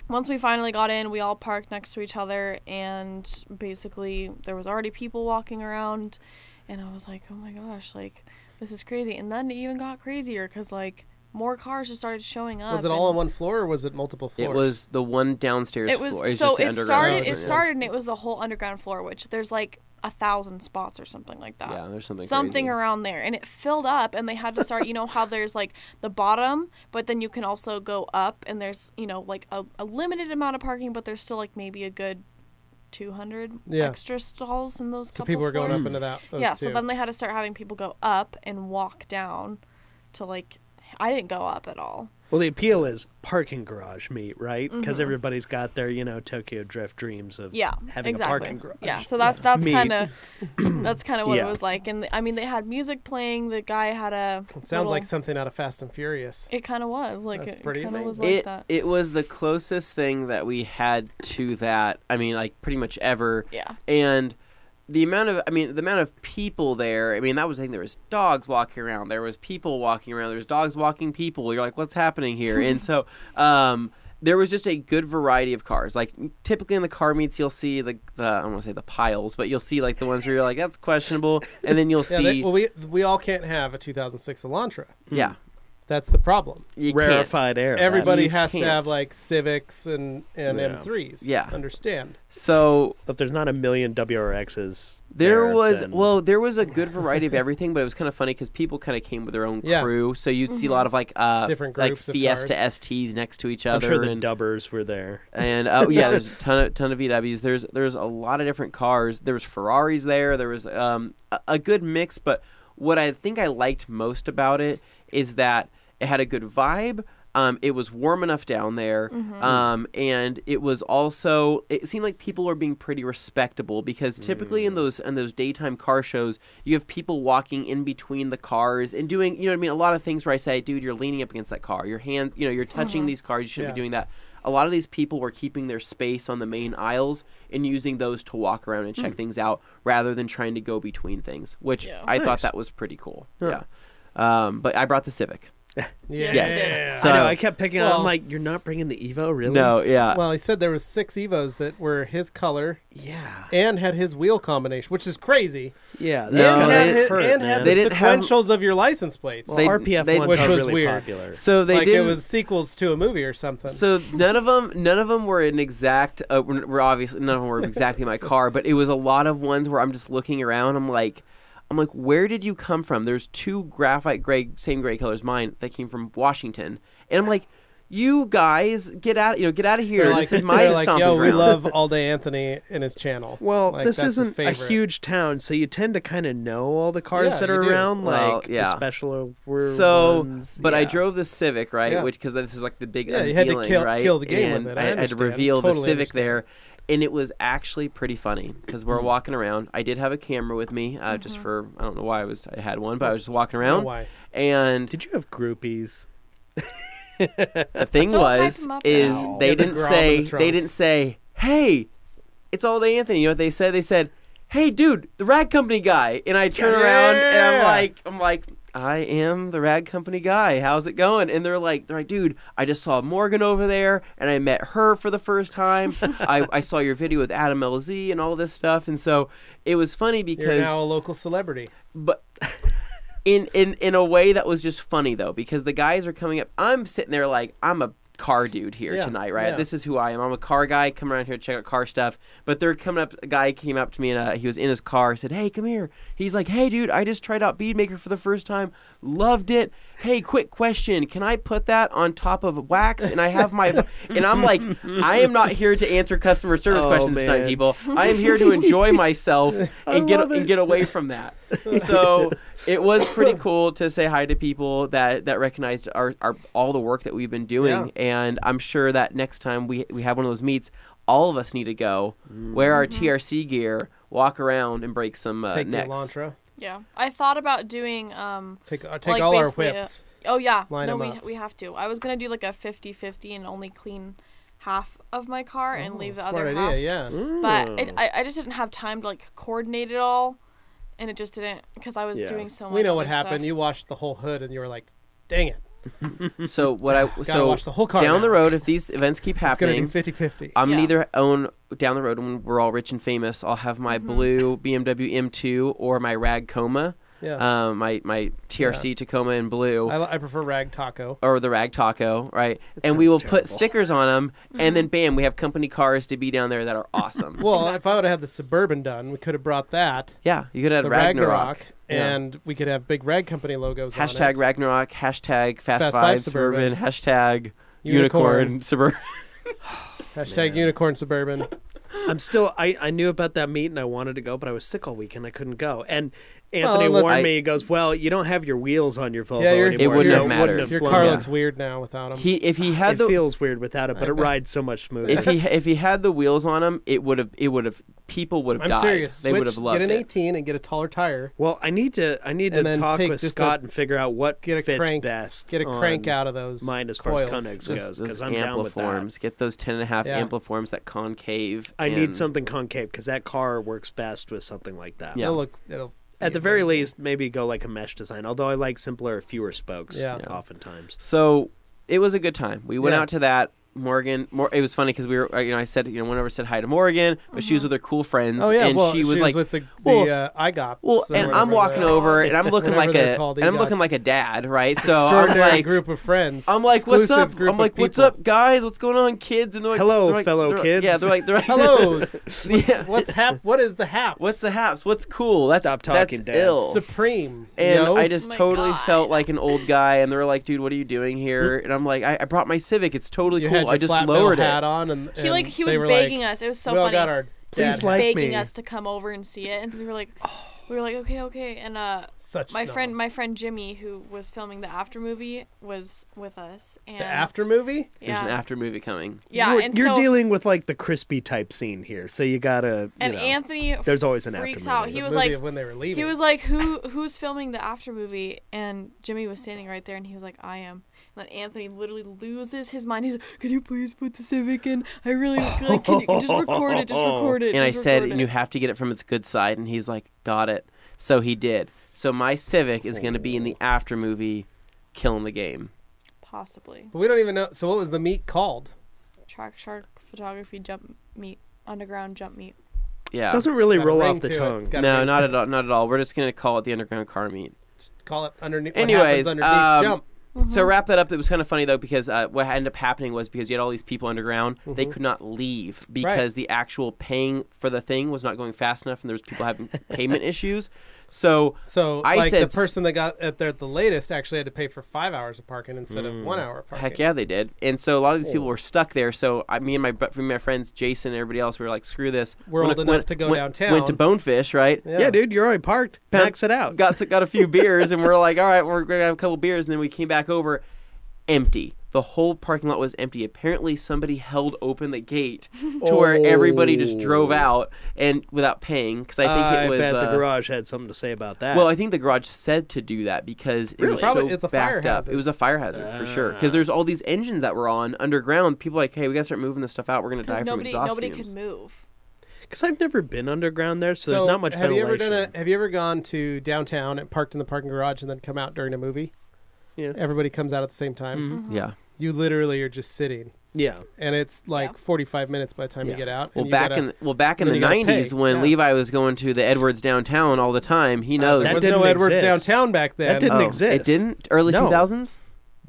once we finally got in, we all parked next to each other, and basically there was already people walking around, and I was like, oh my gosh, like, this is crazy. And then it even got crazier because, like, more cars just started showing up. Was it all on one floor or was it multiple floors? It was the one downstairs It was floor. It's so just the it underground started. It floor. started, and it was the whole underground floor, which there's like 1,000 spots or something like that. Yeah, there's something crazy. around there, and it filled up, and they had to start. You know how there's like the bottom, but then you can also go up, and there's like a limited amount of parking, but there's still like maybe a good 200 extra stalls in those. So couple people were going floors. up into that. Those Yeah, two. so then they had to start having people go up and walk down to like. I didn't go up at all. Well, the appeal is parking garage meet, right? Because everybody's got their, Tokyo Drift dreams of having a parking garage. Yeah, so that's Meet. kind of that's kind of what Yeah. it was like. And I mean, they had music playing. The guy had a. It sounds like something out of Fast and Furious. It kind of was like That's it pretty kind of was amazing. like that. It was the closest thing that we had to that. I mean, like pretty much ever. Yeah. And the amount of people there. I mean, that was the thing. There was dogs walking around. There was people walking around. There was dogs walking people. You're like, what's happening here? And so, there was just a good variety of cars. Like typically in the car meets, you'll see the I don't want to say the piles, but you'll see like the ones where you're like, that's questionable, and then you'll see. We all can't have a 2006 Elantra. Yeah. That's the problem. You Rarefied air. Everybody You has to can't. have like Civics and M3s. Yeah. Understand. So But there's not a million WRXs. there was then- there was a good variety of everything, but it was kind of funny because people kind of came with their own Yeah. crew. So you'd see a lot of like Different like groups of Fiesta cars. STs next to each I'm other. sure the and, dubbers were there. and there's a ton of VWs. There's a lot of different cars. There was Ferraris there. There was a good mix. But what I think I liked most about it is that it had a good vibe. It was warm enough down there, and it was also. It seemed like people were being pretty respectable because typically in those daytime car shows, you have people walking in between the cars and doing, you know what I mean, a lot of things where I say, dude, you're leaning up against that car, your hand, you're touching these cars, you shouldn't be doing that. A lot of these people were keeping their space on the main aisles and using those to walk around and check things out rather than trying to go between things, which I thought that was pretty cool. Yeah, but I brought the Civic. Yeah. Yes. I know. So- I kept picking up. I'm like, you're not bringing the Evo, really? No, yeah. Well, he said there was 6 Evos that were his color Yeah. and had his wheel combination, which is crazy. Yeah. No, That's and kind had, of hurt, had man. the They didn't have- sequentials of your license plates. Well, They- RPF they- ones Which are was really weird. popular. So they like didn't. it was sequels to a movie or something. So none of them were an exact. Were obviously none of them were exactly my car, but it was a lot of ones where I'm just looking around. I'm like, where did you come from? There's 2 graphite gray, same gray colors, mine that came from Washington, and I'm like, you guys get out of here. They're This like, is my they're like, stomping yo, we ground. love All Day Anthony and his channel. Well, Like, this that's his isn't a favorite. huge town, so you tend to kind of know all the cars Yeah, that are you do. around, Well, like yeah. the special So, ones. but I Yeah. drove the Civic, right? Yeah. Which because this is like the big Yeah, you had to unveiling, right? kill the game and with it. I had to understand. reveal the Totally Civic understand. there, and it was actually pretty funny because we're walking around. I did have a camera with me, just for I don't know why I had one, but I was just walking I don't know around, why. and Did you have groupies? the thing Don't hype was him up is now. they Get the didn't Grom in the say trunk. they didn't say, hey, it's All Day Anthony. You know what they said? They said, hey, dude, the rag company guy. And I turn around and I'm like, I am the rag company guy. How's it going? And they're like, dude, I just saw Morgan over there, and I met her for the first time. I saw your video with Adam LZ and all this stuff. And so it was funny because... You're now a local celebrity. But... In a way that was just funny, though, because the guys are coming up. I'm sitting there like, I'm a car dude here tonight, right? Yeah. This is who I am. I'm a car guy, come around here to check out car stuff. But they're coming up, a guy came up to me and he was in his car, said, hey, come here. He's like, hey, dude, I just tried out Beadmaker for the first time. Loved it. Hey, quick question. Can I put that on top of wax? And I have my... And I'm like, I am not here to answer customer service questions tonight, people. I am here to enjoy myself and get away from that. So it was pretty cool to say hi to people that recognized our all the work that we've been doing. Yeah. And I'm sure that next time we have one of those meets, all of us need to go, wear our TRC gear, walk around, and break some necks. Take the Elantra. Yeah. I thought about doing... take like all our whips. Oh, yeah. We have to. I was going to do like a 50-50 and only clean half of my car and leave the other half. Yeah. But I just didn't have time to like coordinate it all. And it just didn't, because I was doing so much. We know what happened. You washed the whole hood, and you were like, "Dang it!" So wash the whole car down now. the road, if these events keep happening, it's going to be 50-50. I'm gonna either own down the road when we're all rich and famous. I'll have my blue BMW M2 or my Rag Coma. Yeah. My TRC Tacoma in blue. I prefer Rag Taco. Or the Rag Taco, right? And we will put stickers on them, and then bam, we have company cars to be down there that are awesome. Well, if I would have had the Suburban done, we could have brought that. Yeah, you could have the Ragnarok. And we could have big Rag Company logos on it. Hashtag Ragnarok, hashtag Fast 5 Suburban, hashtag Unicorn Suburban. Hashtag Unicorn Suburban. I'm still, I knew about that meet and I wanted to go, but I was sick all weekend. I couldn't go. And Anthony warned me. He goes, well, you don't have your wheels on your Volvo anymore. It wouldn't have mattered. Your car looks weird now without them. It feels weird without it, but it rides so much smoother. If he had the wheels on him, people would have died. I'm serious. They would have loved it. Get an 18 and get a taller tire. Well, I need to talk with Scott and figure out what fits best. Get a crank out of those mine as far as Connex goes, because I'm down with that. Get those 10.5 ampliforms that concave. I need something concave because that car works best with something like that. Yeah. It'll at the very least, maybe go like a mesh design. Although I like simpler, fewer spokes. Oftentimes. So it was a good time. We went out to that. Morgan, it was funny because we were, I said, went over, said hi to Morgan, but she was with her cool friends. Oh yeah, and she was like with the IGOPs. Well, and I'm walking over, and I'm looking like a dad, right? So I'm like, group of friends. I'm like, what's up? I'm like, what's up, guys? What's going on, kids? And they're like, hello, fellow kids. Yeah, they're like, hello. What is the haps? What's the haps? What's cool? Stop talking, Dad. Ill. Supreme. And I just totally felt like an old guy, and they were like, dude, what are you doing here? And I'm like, I brought my Civic. It's totally cool. I just lowered it. On and he was begging us. It was so funny. Got our begging us to come over and see it, and we were like, okay. And my friend Jimmy, who was filming the after movie, was with us. And the after movie? Yeah. There's an after movie coming. Yeah, you're dealing with like the crispy type scene here, so you gotta. Anthony, there's always an freaks after out. movie. He was like, when they were leaving. He was like, who's filming the after movie? And Jimmy was standing right there, and he was like, I am. And then Anthony literally loses his mind. He's like, can you please put the Civic in? I really like. Can you just record it? Just record it. And I said, and you have to get it from its good side. And he's like, got it. So he did. So my Civic is going to be in the after movie, killing the game. Possibly. But we don't even know. So what was the meet called? Track Shark Photography Jump Meet. Underground Jump Meet. Yeah. Doesn't really roll off the tongue. No, not at all. Not at all. We're just going to call it the Underground Car Meet. Just call it underneath. Anyways, Jump. Mm-hmm. So wrap that up. It was kind of funny though because what ended up happening was because you had all these people underground, they could not leave because the actual paying for the thing was not going fast enough, and there was people having payment issues. So I said the person that got there at the latest actually had to pay for 5 hours of parking instead of 1 hour of parking. Heck yeah, they did. And so a lot of these people were stuck there. So me and my friends, Jason and everybody else, we were like, screw this. We're old enough to go downtown. Went to Bonefish, right? Yeah, dude, you're already parked. Max it out. Got a few beers, and we're like, all right, we're going to have a couple beers. And then we came back over, empty. The whole parking lot was empty. Apparently, somebody held open the gate to where everybody just drove out and without paying. Because I think it was. I bet the garage had something to say about that. Well, I think the garage said to do that because it was so backed up. It was a fire hazard for sure. Because there's all these engines that were on underground. People are like, hey, we got to start moving this stuff out. We're going to die from exhaust Nobody fumes. could move. Because I've never been underground there, so there's not much ventilation. Have you ever gone to downtown and parked in the parking garage and then come out during a movie? Yeah. Everybody comes out at the same time. Mm-hmm. Yeah. You literally are just sitting. Yeah. And it's like 45 minutes by the time you get out. Well, back in the 90s when Levi was going to the Edwards downtown all the time, he knows. There was no Edwards downtown back then. That didn't exist. It didn't? Early 2000s?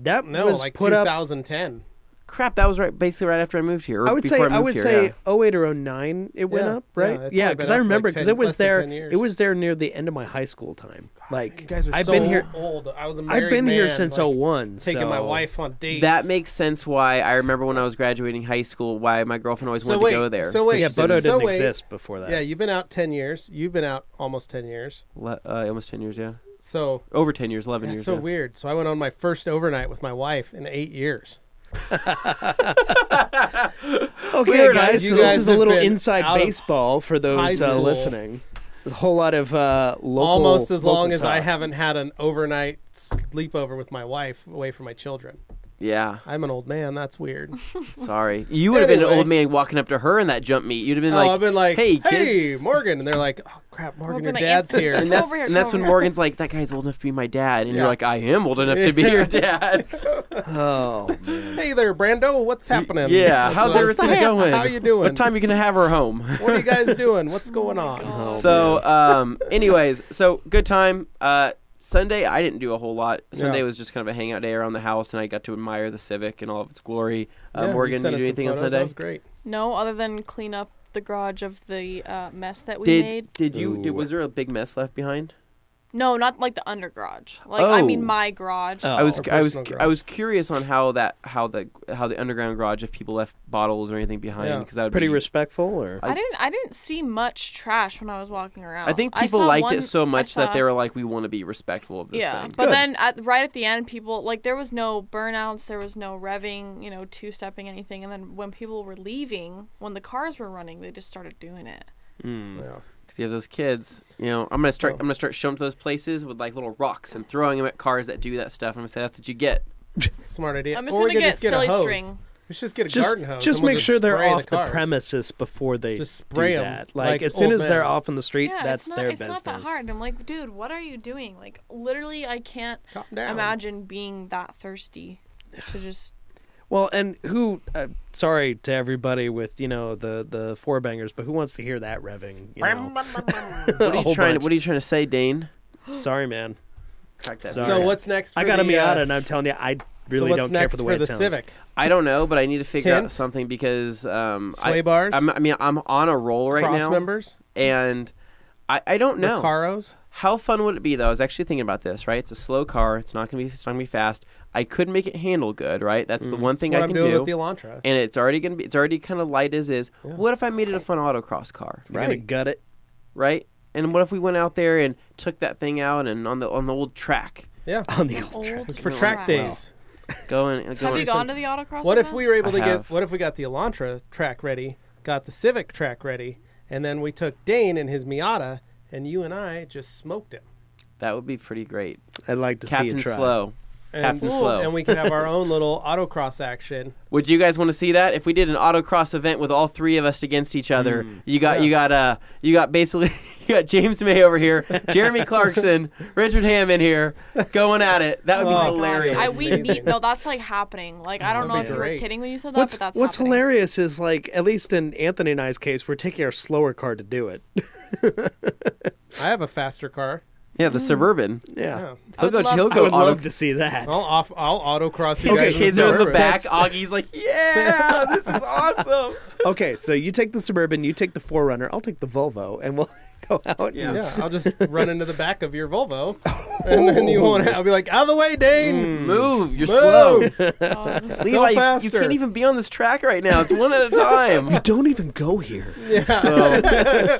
That was like put 2010. Crap, that was basically right after I moved here. I would say 08 or 09 it went up, right? Yeah, because I remember because it was there. It was there near the end of my high school time. Like you guys are I've been here old. I was a married I've been man, here since 01. Taking my wife on dates. That makes sense why I remember when I was graduating high school why my girlfriend always wanted to go there. So wait, yeah, Bodo didn't exist before that. Yeah, you've been out 10 years. You've been out almost 10 years. Almost 10 years, yeah. So over 10 years, 11 years. That's so weird. So I went on my first overnight with my wife in 8 years. Okay, guys. So this is a little inside baseball for those listening. There's a whole lot of local. Almost as long as talk. I haven't had an overnight sleepover with my wife away from my children. Yeah. I'm an old man. That's weird. Sorry. You would have been an old man walking up to her in that jump meet. You'd have been like, I've been like, hey, kids. Morgan. And they're like, oh, crap, Morgan, your dad's here. And that's when Morgan's like, that guy's old enough to be my dad. And you're like, I am old enough to be your dad. Oh, man. Hey there, Brando. What's happening? Yeah. How's everything going? How you doing? What time are you going to have her home? What are you guys doing? What's going on? Anyways, so good time. Sunday, I didn't do a whole lot. Sunday was just kind of a hangout day around the house, and I got to admire the Civic and all of its glory. Morgan, you do anything on Sunday? That was great. No, other than clean up the garage of the mess that we made. Was there a big mess left behind? No, not like the under garage. I mean my garage. I was curious on how the underground garage, if people left bottles or anything behind, because that would pretty respectful. Or I didn't see much trash when I was walking around. I think people liked it so much that they were like, we want to be respectful of this thing. Yeah, but then right at the end, people there was no burnouts, there was no revving, two-stepping anything, and then when people were leaving, when the cars were running, they just started doing it. Yeah. Because you have those kids, I'm gonna start showing up to those places with like little rocks and throwing them at cars that do that stuff. I'm gonna say that's what you get. Smart idea. I'm just gonna get silly string. Let's just get a garden hose. Just make sure they're off the premises before they just spray do that. Like as soon as they're off in the street, that's their business. It's not that hard. I'm like, dude, what are you doing? Like literally, I can't imagine being that thirsty to just. Well, and who? Sorry to everybody with the four bangers, but who wants to hear that revving? What are you trying to say, Dane? Sorry, man. So what's next? For I got a Miata, and I'm telling you, I really don't care for the way it sounds. Civic? I don't know, but I need to figure out something because sway bars. I'm on a roll right now. Cross members, and I don't know. Caros. How fun would it be though? I was actually thinking about this. Right, it's a slow car. It's not gonna be fast. I could make it handle good, right? That's the one thing I can do. That's what I'm doing with the Elantra. And it's already kind of light as is. Yeah. What if I made it a fun autocross car? You're gonna gut it, right? And what if we went out there and took that thing out and on the old track? Yeah, on the old track for track days. Have you gone to the autocross? What if we were able to get? What if we got the Elantra track ready, got the Civic track ready, and then we took Dane and his Miata, and you and I just smoked him? That would be pretty great. I'd like to Captain see you try. Slow. Captain Slow. And we could have our own little autocross action. Would you guys want to see that? If we did an autocross event with all three of us against each other, you got basically you got James May over here, Jeremy Clarkson, Richard Hammond here, going at it. That would be hilarious. No, that's like happening. Like I don't know if you were kidding when you said that, but that's what's happening. Hilarious is like at least in Anthony and I's case, we're taking our slower car to do it. I have a faster car. Yeah, the Suburban. Yeah. He'll go. I would love to see that. I'll autocross you guys. Kids are in the back. Augie's like, yeah, this is awesome. Okay, so you take the Suburban, you take the 4Runner, I'll take the Volvo, and we'll go out. Yeah, I'll just run into the back of your Volvo, and then you won't. I'll be like, out of the way, Dane. Move. You're slow. Levi, you can't even be on this track right now. It's one at a time. We don't even go here. Yeah. So.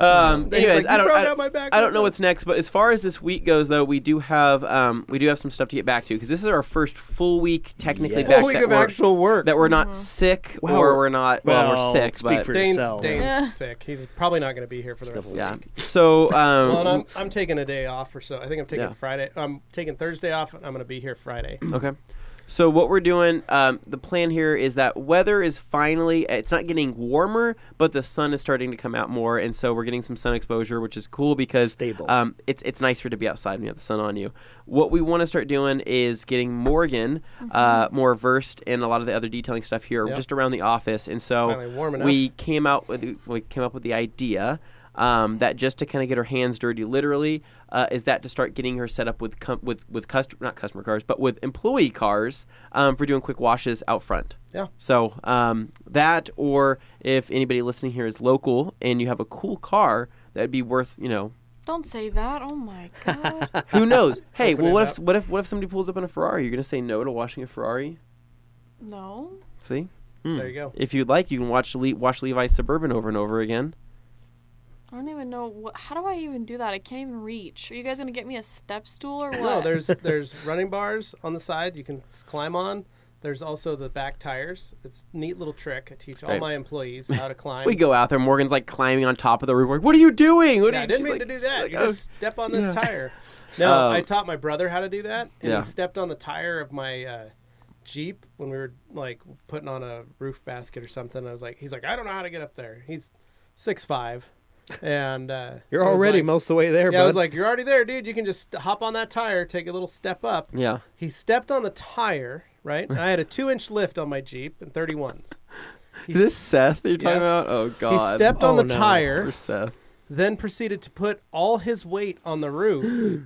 Anyways, I don't know what's next, but as far as this week goes, though, we do have some stuff to get back to because this is our first full week technically back. Full week of actual work that we're not sick or we're not. Well, we're sick, but Dane's sick. He's probably not going to be here for the rest of the week. So, well, I'm taking a day off or so. I think I'm taking Friday. I'm taking Thursday off, and I'm going to be here Friday. Okay. So what we're doing, the plan here is that weather is finally, it's not getting warmer, but the sun is starting to come out more, and so we're getting some sun exposure, which is cool because it's nicer to be outside when you have the sun on you. What we want to start doing is getting Morgan more versed in a lot of the other detailing stuff here, just around the office, and so we came up with the idea that just to kind of get her hands dirty, literally, is that to start getting her set up with not customer cars, but with employee cars for doing quick washes out front. Yeah. So that, or if anybody listening here is local and you have a cool car, that'd be worth, Don't say that. Oh my god. Who knows? Hey, well, what if somebody pulls up in a Ferrari? You're gonna say no to washing a Ferrari? No. See? There you go. If you'd like, you can watch Levi's Suburban over and over again. I don't even know how do I even do that? I can't even reach. Are you guys gonna get me a step stool or what? No, there's running bars on the side you can climb on. There's also the back tires. It's a neat little trick. I teach all my employees how to climb. We go out there. Morgan's like climbing on top of the roof. Like, what are you doing? I didn't mean to do that. You just step on this tire. No, I taught my brother how to do that, and he stepped on the tire of my Jeep when we were like putting on a roof basket or something. He's like, I don't know how to get up there. He's 6'5". And you're already most of the way there. Yeah, bud. I was like, you're already there, dude. You can just hop on that tire, take a little step up. Yeah. He stepped on the tire, right? And I had a 2-inch lift on my Jeep and 31s. Is this Seth you're talking about? Oh God. He stepped on the tire. Poor Seth. Then proceeded to put all his weight on the roof,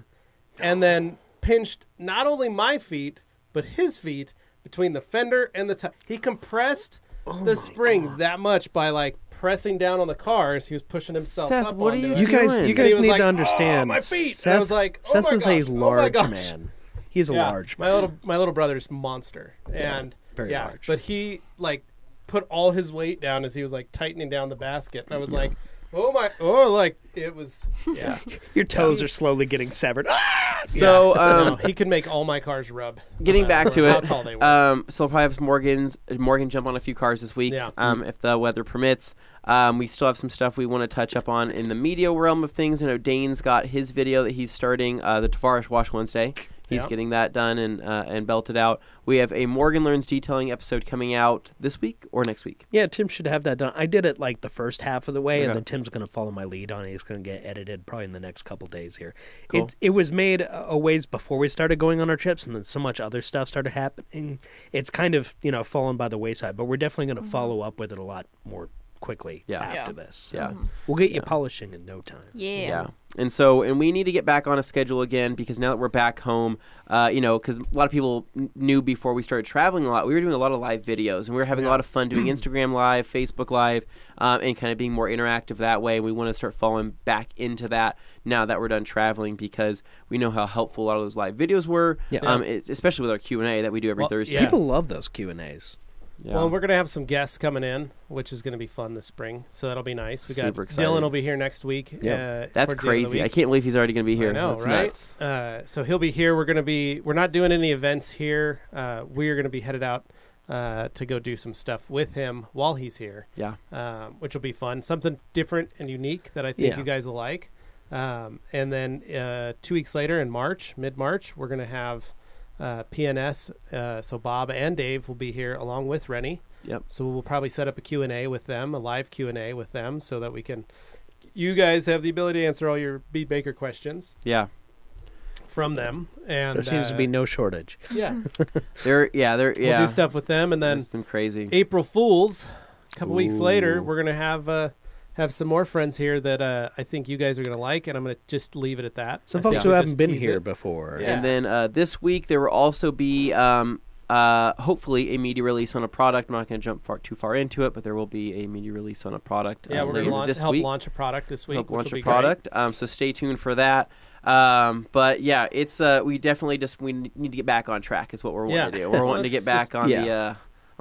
and then pinched not only my feet but his feet between the fender and the tire. He compressed the springs that much by like pressing down on the cars. He was pushing himself Seth, up what are onto you it. You guys need like, to understand. Oh, my feet. Seth, And I was like, oh Seth my is gosh, a large oh my gosh. man. He's a large man. My little brother's monster. And very large. But he like put all his weight down as he was like tightening down the basket. And I was like, like it was, Your toes are slowly getting severed. So he could make all my cars rub. Getting back to how it, tall they were. so I'll probably have Morgan jump on a few cars this week, if the weather permits. We still have some stuff we want to touch up on in the media realm of things. Dane's got his video that he's starting, the Tavares Wash Wednesday. He's getting that done and belted out. We have a Morgan Learns Detailing episode coming out this week or next week. Yeah, Tim should have that done. I did it like the first half of the way, and then Tim's going to follow my lead on it. He's going to get edited probably in the next couple days here. Cool. It was made a ways before we started going on our trips, and then so much other stuff started happening. It's kind of, fallen by the wayside, but we're definitely going to follow up with it a lot more quickly after this. So we'll get you polishing in no time. Yeah. And we need to get back on a schedule again, because now that we're back home, because a lot of people knew before we started traveling a lot, we were doing a lot of live videos, and we were having a lot of fun doing Instagram Live, Facebook Live, and kind of being more interactive that way. We want to start falling back into that now that we're done traveling, because we know how helpful a lot of those live videos were, especially with our Q&A that we do every Thursday. People love those Q&As. Yeah. Well, we're going to have some guests coming in, which is going to be fun this spring. So that'll be nice. We got Super excited. Dylan will be here next week. Yeah. That's crazy. I can't believe he's already going to be here. I know, that's right? Nuts. So he'll be here. We're not doing any events here. We are going to be headed out to go do some stuff with him while he's here. Yeah. Which will be fun. Something different and unique that I think you guys will like. And then 2 weeks later in mid-March, we're going to have PNS, so Bob and Dave will be here along with Rennie. Yep. So we'll probably set up a Q&A with them, a live Q&A with them, so that you guys have the ability to answer all your Beat Baker questions. Yeah. From them, and there seems to be no shortage. Yeah. We'll do stuff with them, and then it's been crazy. April Fools, a couple weeks later, we're gonna have some more friends here that I think you guys are going to like, and I'm going to just leave it at that. Some folks who haven't been here before. Yeah. And then this week there will also be hopefully a media release on a product. I'm not going to jump too far into it, but there will be a media release on a product. Yeah, we're going to help launch a product this week. So stay tuned for that. But yeah, it's we definitely we need to get back on track is what we're wanting to do. We're wanting to get back on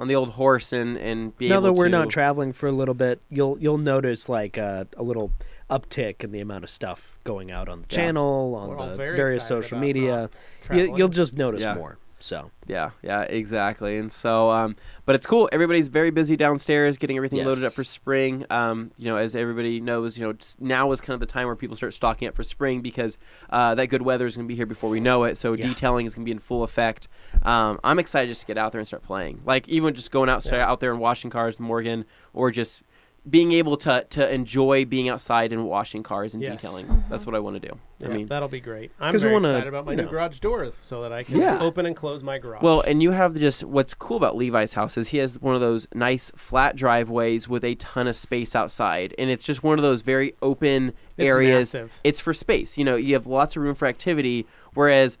the old horse and be able to... Now that we're not traveling for a little bit, you'll notice like a little uptick in the amount of stuff going out on the channel, on the various social media. You'll just notice more. So yeah, exactly. And so, but it's cool. Everybody's very busy downstairs getting everything loaded up for spring. As everybody knows, now is kind of the time where people start stocking up for spring because that good weather is going to be here before we know it. So detailing is going to be in full effect. I'm excited just to get out there and start playing. Like even just going out there and washing cars with Morgan, or just being able to enjoy being outside and washing cars and detailing. That's what I want to do. Yeah, I mean, that'll be great. I'm very excited about my new garage door so that I can open and close my garage. Well, and you have just what's cool about Levi's house is he has one of those nice flat driveways with a ton of space outside, and it's just one of those very open areas. Massive. It's for space. You have lots of room for activity, whereas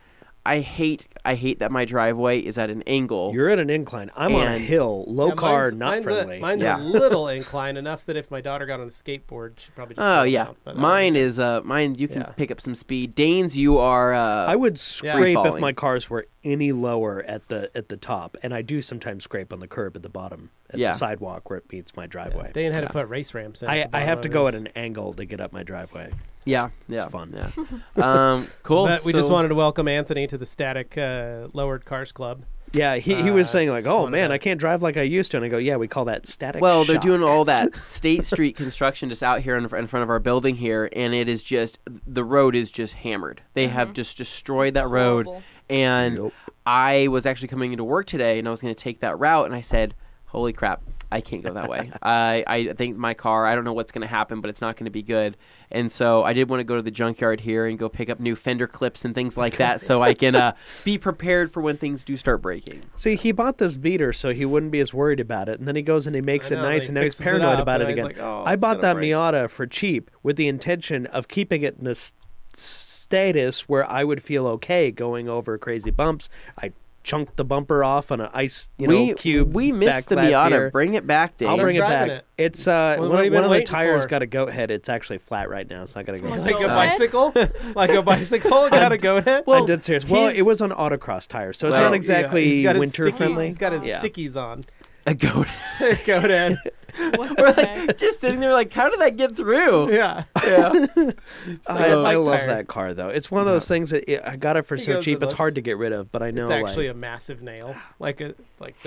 I hate that my driveway is at an angle. You're at an incline. I'm on a hill, low car, not friendly. Mine's a little incline enough that if my daughter got on a skateboard, she'd probably just down. Mine is mine. You can pick up some speed. Dane's, you are. I would scrape if my cars were any lower at the top, and I do sometimes scrape on the curb at the bottom at the sidewalk where it meets my driveway. Dane had to put race ramps in. I have to go at an angle to get up my driveway. Yeah, it's fun. Yeah, cool. But we just wanted to welcome Anthony to the Static Lowered Cars Club. Yeah, he was saying like, oh man, I can't drive like I used to, and I go, yeah, we call that static. Well, shock. they're doing all that State Street construction just out here in front of our building here, and it is just the road is just hammered. They have just destroyed that road, and I was actually coming into work today, and I was going to take that route, and I said, holy crap, I can't go that way. I think my car, I don't know what's going to happen, but it's not going to be good. And so I did want to go to the junkyard here and go pick up new fender clips and things like that so I can be prepared for when things do start breaking. See, he bought this beater so he wouldn't be as worried about it. And then he goes and he makes it nice, and now he's paranoid about it again. Like, I bought that Miata for cheap with the intention of keeping it in this status where I would feel okay going over crazy bumps. I chunked the bumper off on an ice, cube. We missed the Miata. Year. Bring it back, Dave. I'll bring it back. It's one of the tires got a goat head. It's actually flat right now. It's not gonna go. Like a bicycle, like a bicycle got a goat head. Well, I did serious. Well, it was on autocross tires, so it's not exactly winter friendly. He's got his stickies on. A goat head. We're like just sitting there like, how did that get through? Yeah. I love that car though. It's one of those things that I got it for so cheap. It's hard to get rid of, but I know it's actually a massive nail. Like this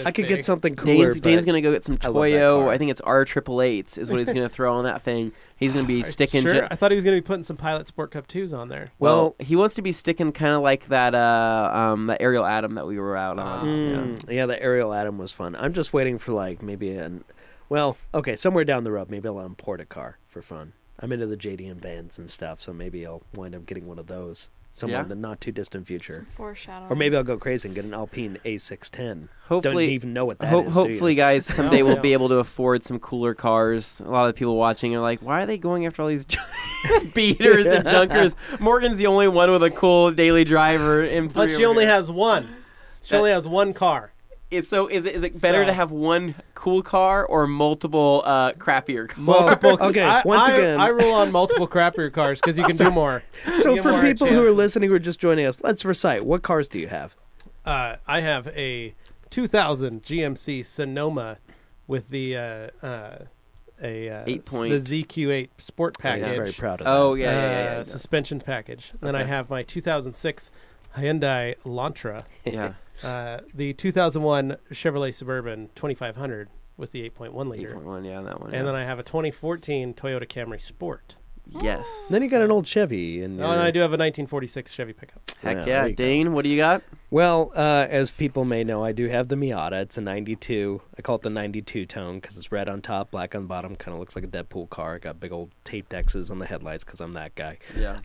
I could get something cooler. Dane's gonna go get some Toyo. I think it's R888s is what he's gonna throw on that thing. He's gonna be sticking. Sure. I thought he was gonna be putting some Pilot Sport Cup 2s on there. Well, he wants to be sticking kind of like that that Ariel Atom that we were out on. Yeah, the Ariel Atom was fun. I'm just waiting for like maybe somewhere down the road, maybe I'll import a car for fun. I'm into the JDM bands and stuff, so maybe I'll wind up getting one of those somewhere in the not too distant future. Foreshadowing. Or maybe I'll go crazy and get an Alpine A610. Hopefully, don't even know what that is. Hopefully, guys, someday we'll be able to afford some cooler cars. A lot of people watching are like, why are they going after all these speeders and junkers? Morgan's the only one with a cool daily driver. But she only has one. She only has one car. So is it better to have one cool car or multiple crappier cars? Multiple. Okay. Once again, I rule on multiple crappier cars because you can do more. So for people who are listening who are just joining us, let's recite. What cars do you have? I have a 2000 GMC Sonoma with the 8-point the ZQ8 Sport package. I was very proud of that. Oh yeah. Suspension package. Then I have my 2006 Hyundai Elantra. Yeah. The 2001 Chevrolet Suburban 2500 with the 8.1 liter. 8.1, that one. And then I have a 2014 Toyota Camry Sport. Yes. Then you got an old Chevy. And I do have a 1946 Chevy pickup. Heck yeah. Dane, what do you got? Well, as people may know, I do have the Miata. It's a 92. I call it the 92 tone because it's red on top, black on bottom. Kind of looks like a Deadpool car. I got big old taped X's on the headlights because I'm that guy. Yeah.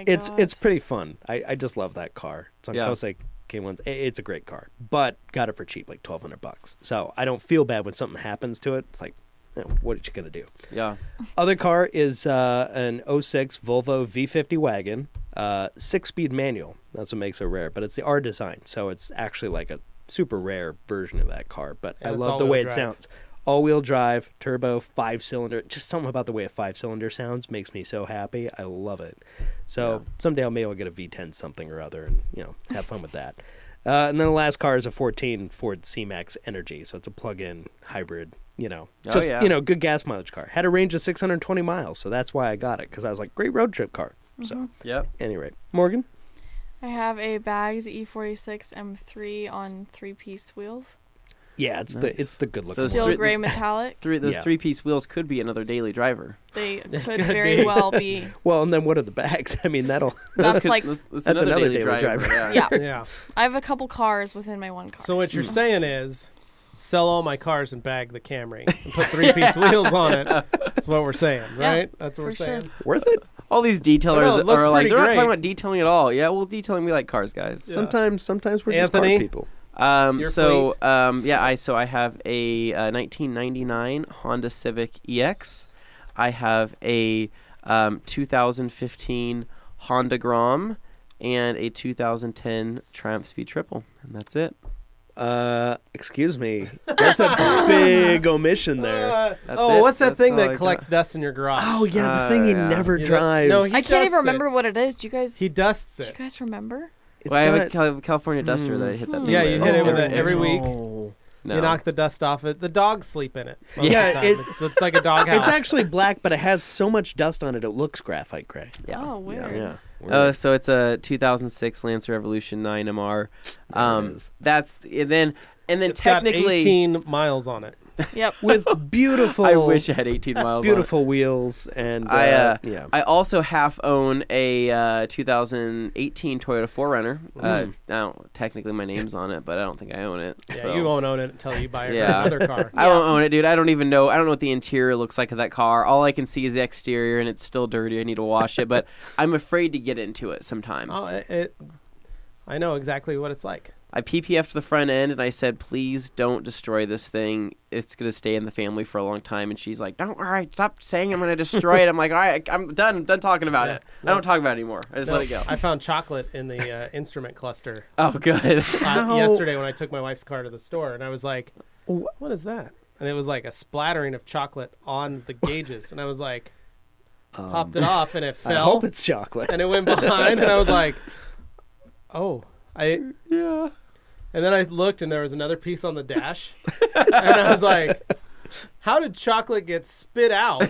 It's pretty fun. I just love that car. It's on Kosei K1s. It's a great car, but got it for cheap, like $1,200. So I don't feel bad when something happens to it. It's like, what are you gonna do? Yeah. Other car is an 06 Volvo V50 wagon, 6-speed manual. That's what makes it rare. But it's the R design, so it's actually like a super rare version of that car. But I love the way it sounds. All-wheel drive, turbo, 5-cylinder. Just something about the way a 5-cylinder sounds makes me so happy. I love it. So someday maybe I'll get a V10 something or other and have fun with that. And then the last car is a 14 Ford C-Max Energy, so it's a plug-in hybrid. Good gas mileage car. Had a range of 620 miles, so that's why I got it, because I was like, great road trip car. So, yep. Anyway, Morgan? I have a bagged E46 M3 on 3-piece wheels. Yeah, it's the good looking. Steel gray metallic. Those 3-piece wheels could be another daily driver. They could very well be. Well, and then what are the bags? I mean, that's another daily driver. Yeah. I have a couple cars within my one car. So what you're saying is, sell all my cars and bag the Camry and put 3-piece wheels on it. That's what we're saying, right? That's what we're saying. Sure. Worth it? All these detailers are like, they're great. not talking about detailing at all. Yeah, well, detailing, we like cars, guys. Yeah. Sometimes we're Anthony? just car people. I have a 1999 Honda Civic EX. I have a 2015 Honda Grom and a 2010 Triumph Speed Triple, and that's it. Excuse me. There's a big omission there. What's that thing that collects dust in your garage? Oh yeah, the thing he never drives. No, I can't even remember what it is. Do you guys? He dusts it. Do you guys remember? I have a California Duster that I hit that thing Yeah, with. you hit it with it every week. No. You knock the dust off it. The dogs sleep in it. Yeah, it's like a dog house. It's actually black, but it has so much dust on it, it looks graphite gray. Yeah. Oh, weird. Yeah. So it's a 2006 Lancer Evolution 9 MR. That's and then it's technically got 18 miles on it. Yep. With beautiful. I wish I had 18 miles. Beautiful wheels, and I also half own a 2018 Toyota 4Runner. Now technically my name's on it, but I don't think I own it. Yeah, so. you won't own it until you buy another car. I won't own it, dude. I don't even know. I don't know what the interior looks like of that car. All I can see is the exterior, and it's still dirty. I need to wash it, but I'm afraid to get into it sometimes. I know exactly what it's like. I PPF'd the front end, and I said, please don't destroy this thing. It's going to stay in the family for a long time. And she's like, all right, stop saying I'm going to destroy it. I'm like, all right, I'm done talking about it. I don't talk about it anymore. I just let it go. I found chocolate in the instrument cluster. Oh, good. Yesterday when I took my wife's car to the store, and I was like, what is that? And it was like a splattering of chocolate on the gauges. And I was like, popped it off, and it fell. I hope it's chocolate. And it went behind, and I was like, yeah. And then I looked, and there was another piece on the dash. And I was like, how did chocolate get spit out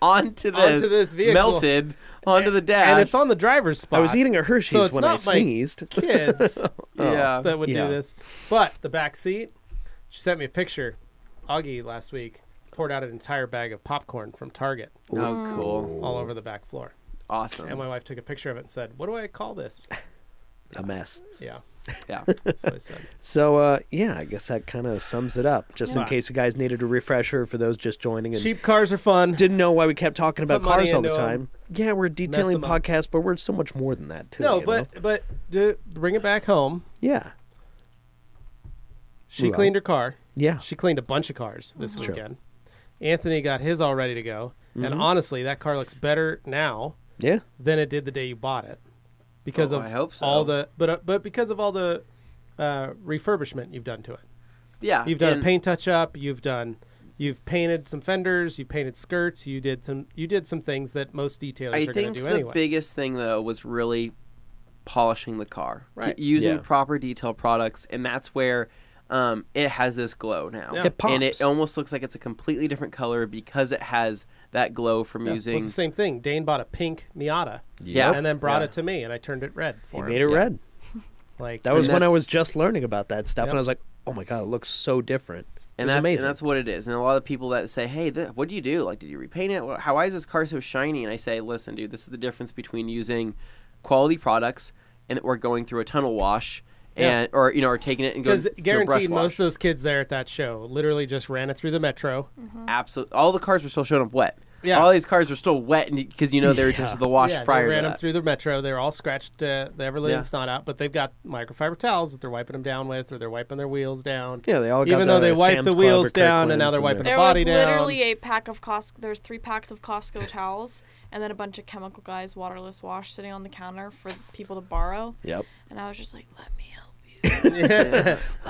onto this vehicle? Melted onto the dash. And it's on the driver's spot. I was eating a Hershey's when I sneezed. Kids that would do this. But the back seat, she sent me a picture. Augie last week poured out an entire bag of popcorn from Target. Oh, cool. All over the back floor. Awesome. And my wife took a picture of it and said, what do I call this? A mess. Yeah. Yeah, that's what I said. So, I guess that kind of sums it up. Just in case you guys needed a refresher for those just joining. And cheap cars are fun. Didn't know why we kept talking about cars all the time. Yeah, we're a detailing podcast, but we're so much more than that, too. No, but to bring it back home. Yeah. She cleaned her car. Yeah. She cleaned a bunch of cars this weekend. Anthony got his all ready to go. Mm-hmm. And honestly, that car looks better now than it did the day you bought it. Because of I hope so. all the but because of all the refurbishment you've done to it. Yeah. You've done a paint touch up, you've painted some fenders, you painted skirts, you did some things that most detailers are going to do anyway. I think the biggest thing though was really polishing the car. Right. Using proper detail products, and that's where it has this glow now. Yeah. It pops. And it almost looks like it's a completely different color because it has that glow from using. Well, it's the same thing. Dane bought a pink Miata. Yeah. And then brought it to me, and I turned it red for him. He made it red. Like that was when I was just learning about that stuff, and I was like, oh my God, it looks so different. And that's amazing. And that's what it is. And a lot of people that say, hey, what do you do? Like, did you repaint it? Why is this car so shiny? And I say, listen, dude, this is the difference between using quality products or going through a tunnel wash. Or taking it and going to a brush wash. Because guaranteed most of those kids there at that show literally just ran it through the Metro. Mm-hmm. Absolutely. All the cars were still showing up wet. Yeah. All these cars were still wet because they were just the wash prior to that. They ran them through the Metro. They were all scratched the Everlane snot out, but they've got microfiber towels that they're wiping them down with, or they're wiping their wheels down. Yeah, they all got even though they wiped the wheels down and now they're wiping the body down. There was literally a pack of Costco. There's 3 packs of Costco towels, and then a bunch of Chemical Guys waterless wash sitting on the counter for people to borrow. Yep. And I was just like, let me help.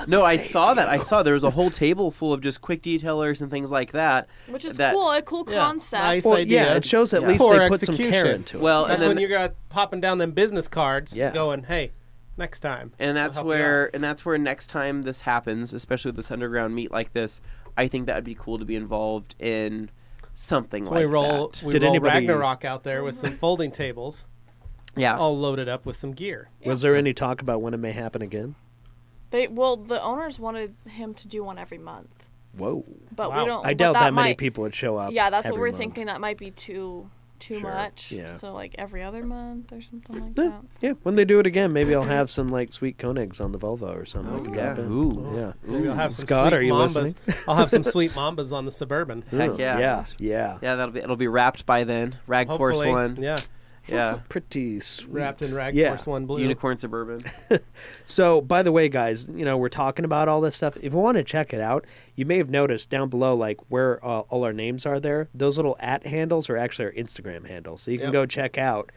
No, I saw that. I saw there was a whole table full of just quick detailers and things like that. Which is cool. A cool concept. Nice idea. Yeah, it shows at least they put some care into it. Well, that's when you got popping down them business cards, going, "Hey, next time." And that's where next time this happens, especially with this underground meet like this, I think that would be cool to be involved in something like that. We roll Ragnarok out there with some folding tables. all loaded up with some gear. Was there any talk about when it may happen again? The owners wanted him to do one every month. Whoa. But we don't. I doubt that many people would show up. Yeah, that's what we're month. thinking. That might be too much. Yeah. So like every other month or something like that. Yeah, when they do it again, maybe I'll have some like sweet Koenigs on the Volvo or something. I can drop in. Ooh. Yeah. Maybe I'll have some Scott, sweet are you Mambas. listening? I'll have some sweet Mambas on the Suburban. Heck yeah. Yeah. It'll be wrapped by then. Rag Force Hopefully. 1. Yeah. Pretty sweet. Wrapped in Rag Yeah. Force 1 blue. Unicorn Suburban. So, by the way, guys, we're talking about all this stuff. If you want to check it out, you may have noticed down below, like where all our names are there. Those little @ handles are actually our Instagram handles. So you can go check out,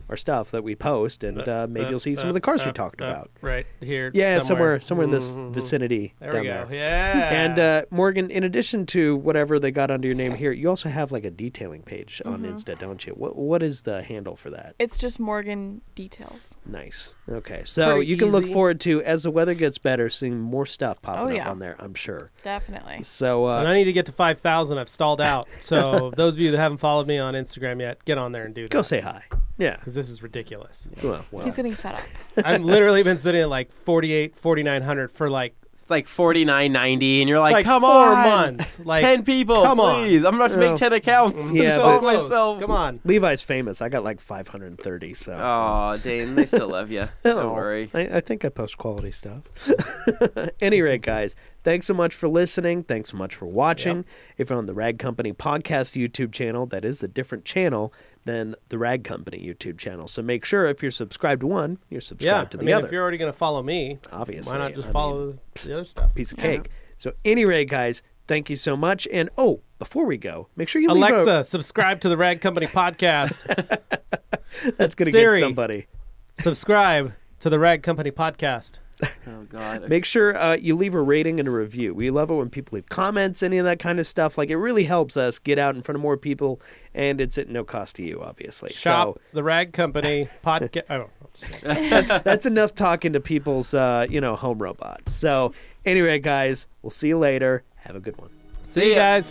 our stuff that we post, and maybe you'll see some of the cars we talked about. Right here. Yeah, somewhere in this vicinity. There down we go. there. Yeah. And Morgan, in addition to whatever they got under your name here, you also have like a detailing page on Insta, don't you? What is the handle for that? It's just Morgan Details. Nice. Okay, so Pretty you can look easy. forward to, as the weather gets better, seeing more stuff popping up on there, I'm sure. Definitely. So and I need to get to 5,000. I've stalled out. So those of you that haven't followed me on Instagram yet, get on there and do that. go say hi. Yeah. Because this is ridiculous. Well. He's getting fed up. I've literally been sitting at like 4,900 for like It's like $49.90, and you're like, like come 4 on, months. Like 10 people, come on. please. I'm about to make 10 accounts. Yeah, so but- close. myself. Come on. Levi's famous. I got like 530, so. Oh, Dane, they still love you. Don't worry. I think I post quality stuff. Any rate, guys, thanks so much for listening. Thanks so much for watching. Yep. If you're on the Rag Company Podcast YouTube channel, that is a different channel than the Rag Company YouTube channel. So make sure if you're subscribed to one, you're subscribed to the other. If you're already going to follow me, Obviously. why not just follow the other stuff? Piece of cake. So any rate, guys, thank you so much. And before we go, make sure you leave Alexa, subscribe to the Rag Company Podcast. That's going to get Siri. somebody. Subscribe to the Rag Company Podcast. Oh, God. Make sure you leave a rating and a review. We love it when people leave comments, any of that kind of stuff. Like, it really helps us get out in front of more people, and it's at no cost to you, obviously. Shop the Rag Company Podcast. Oh, That's enough talking to people's, home robots. So, anyway, guys, we'll see you later. Have a good one. see you guys.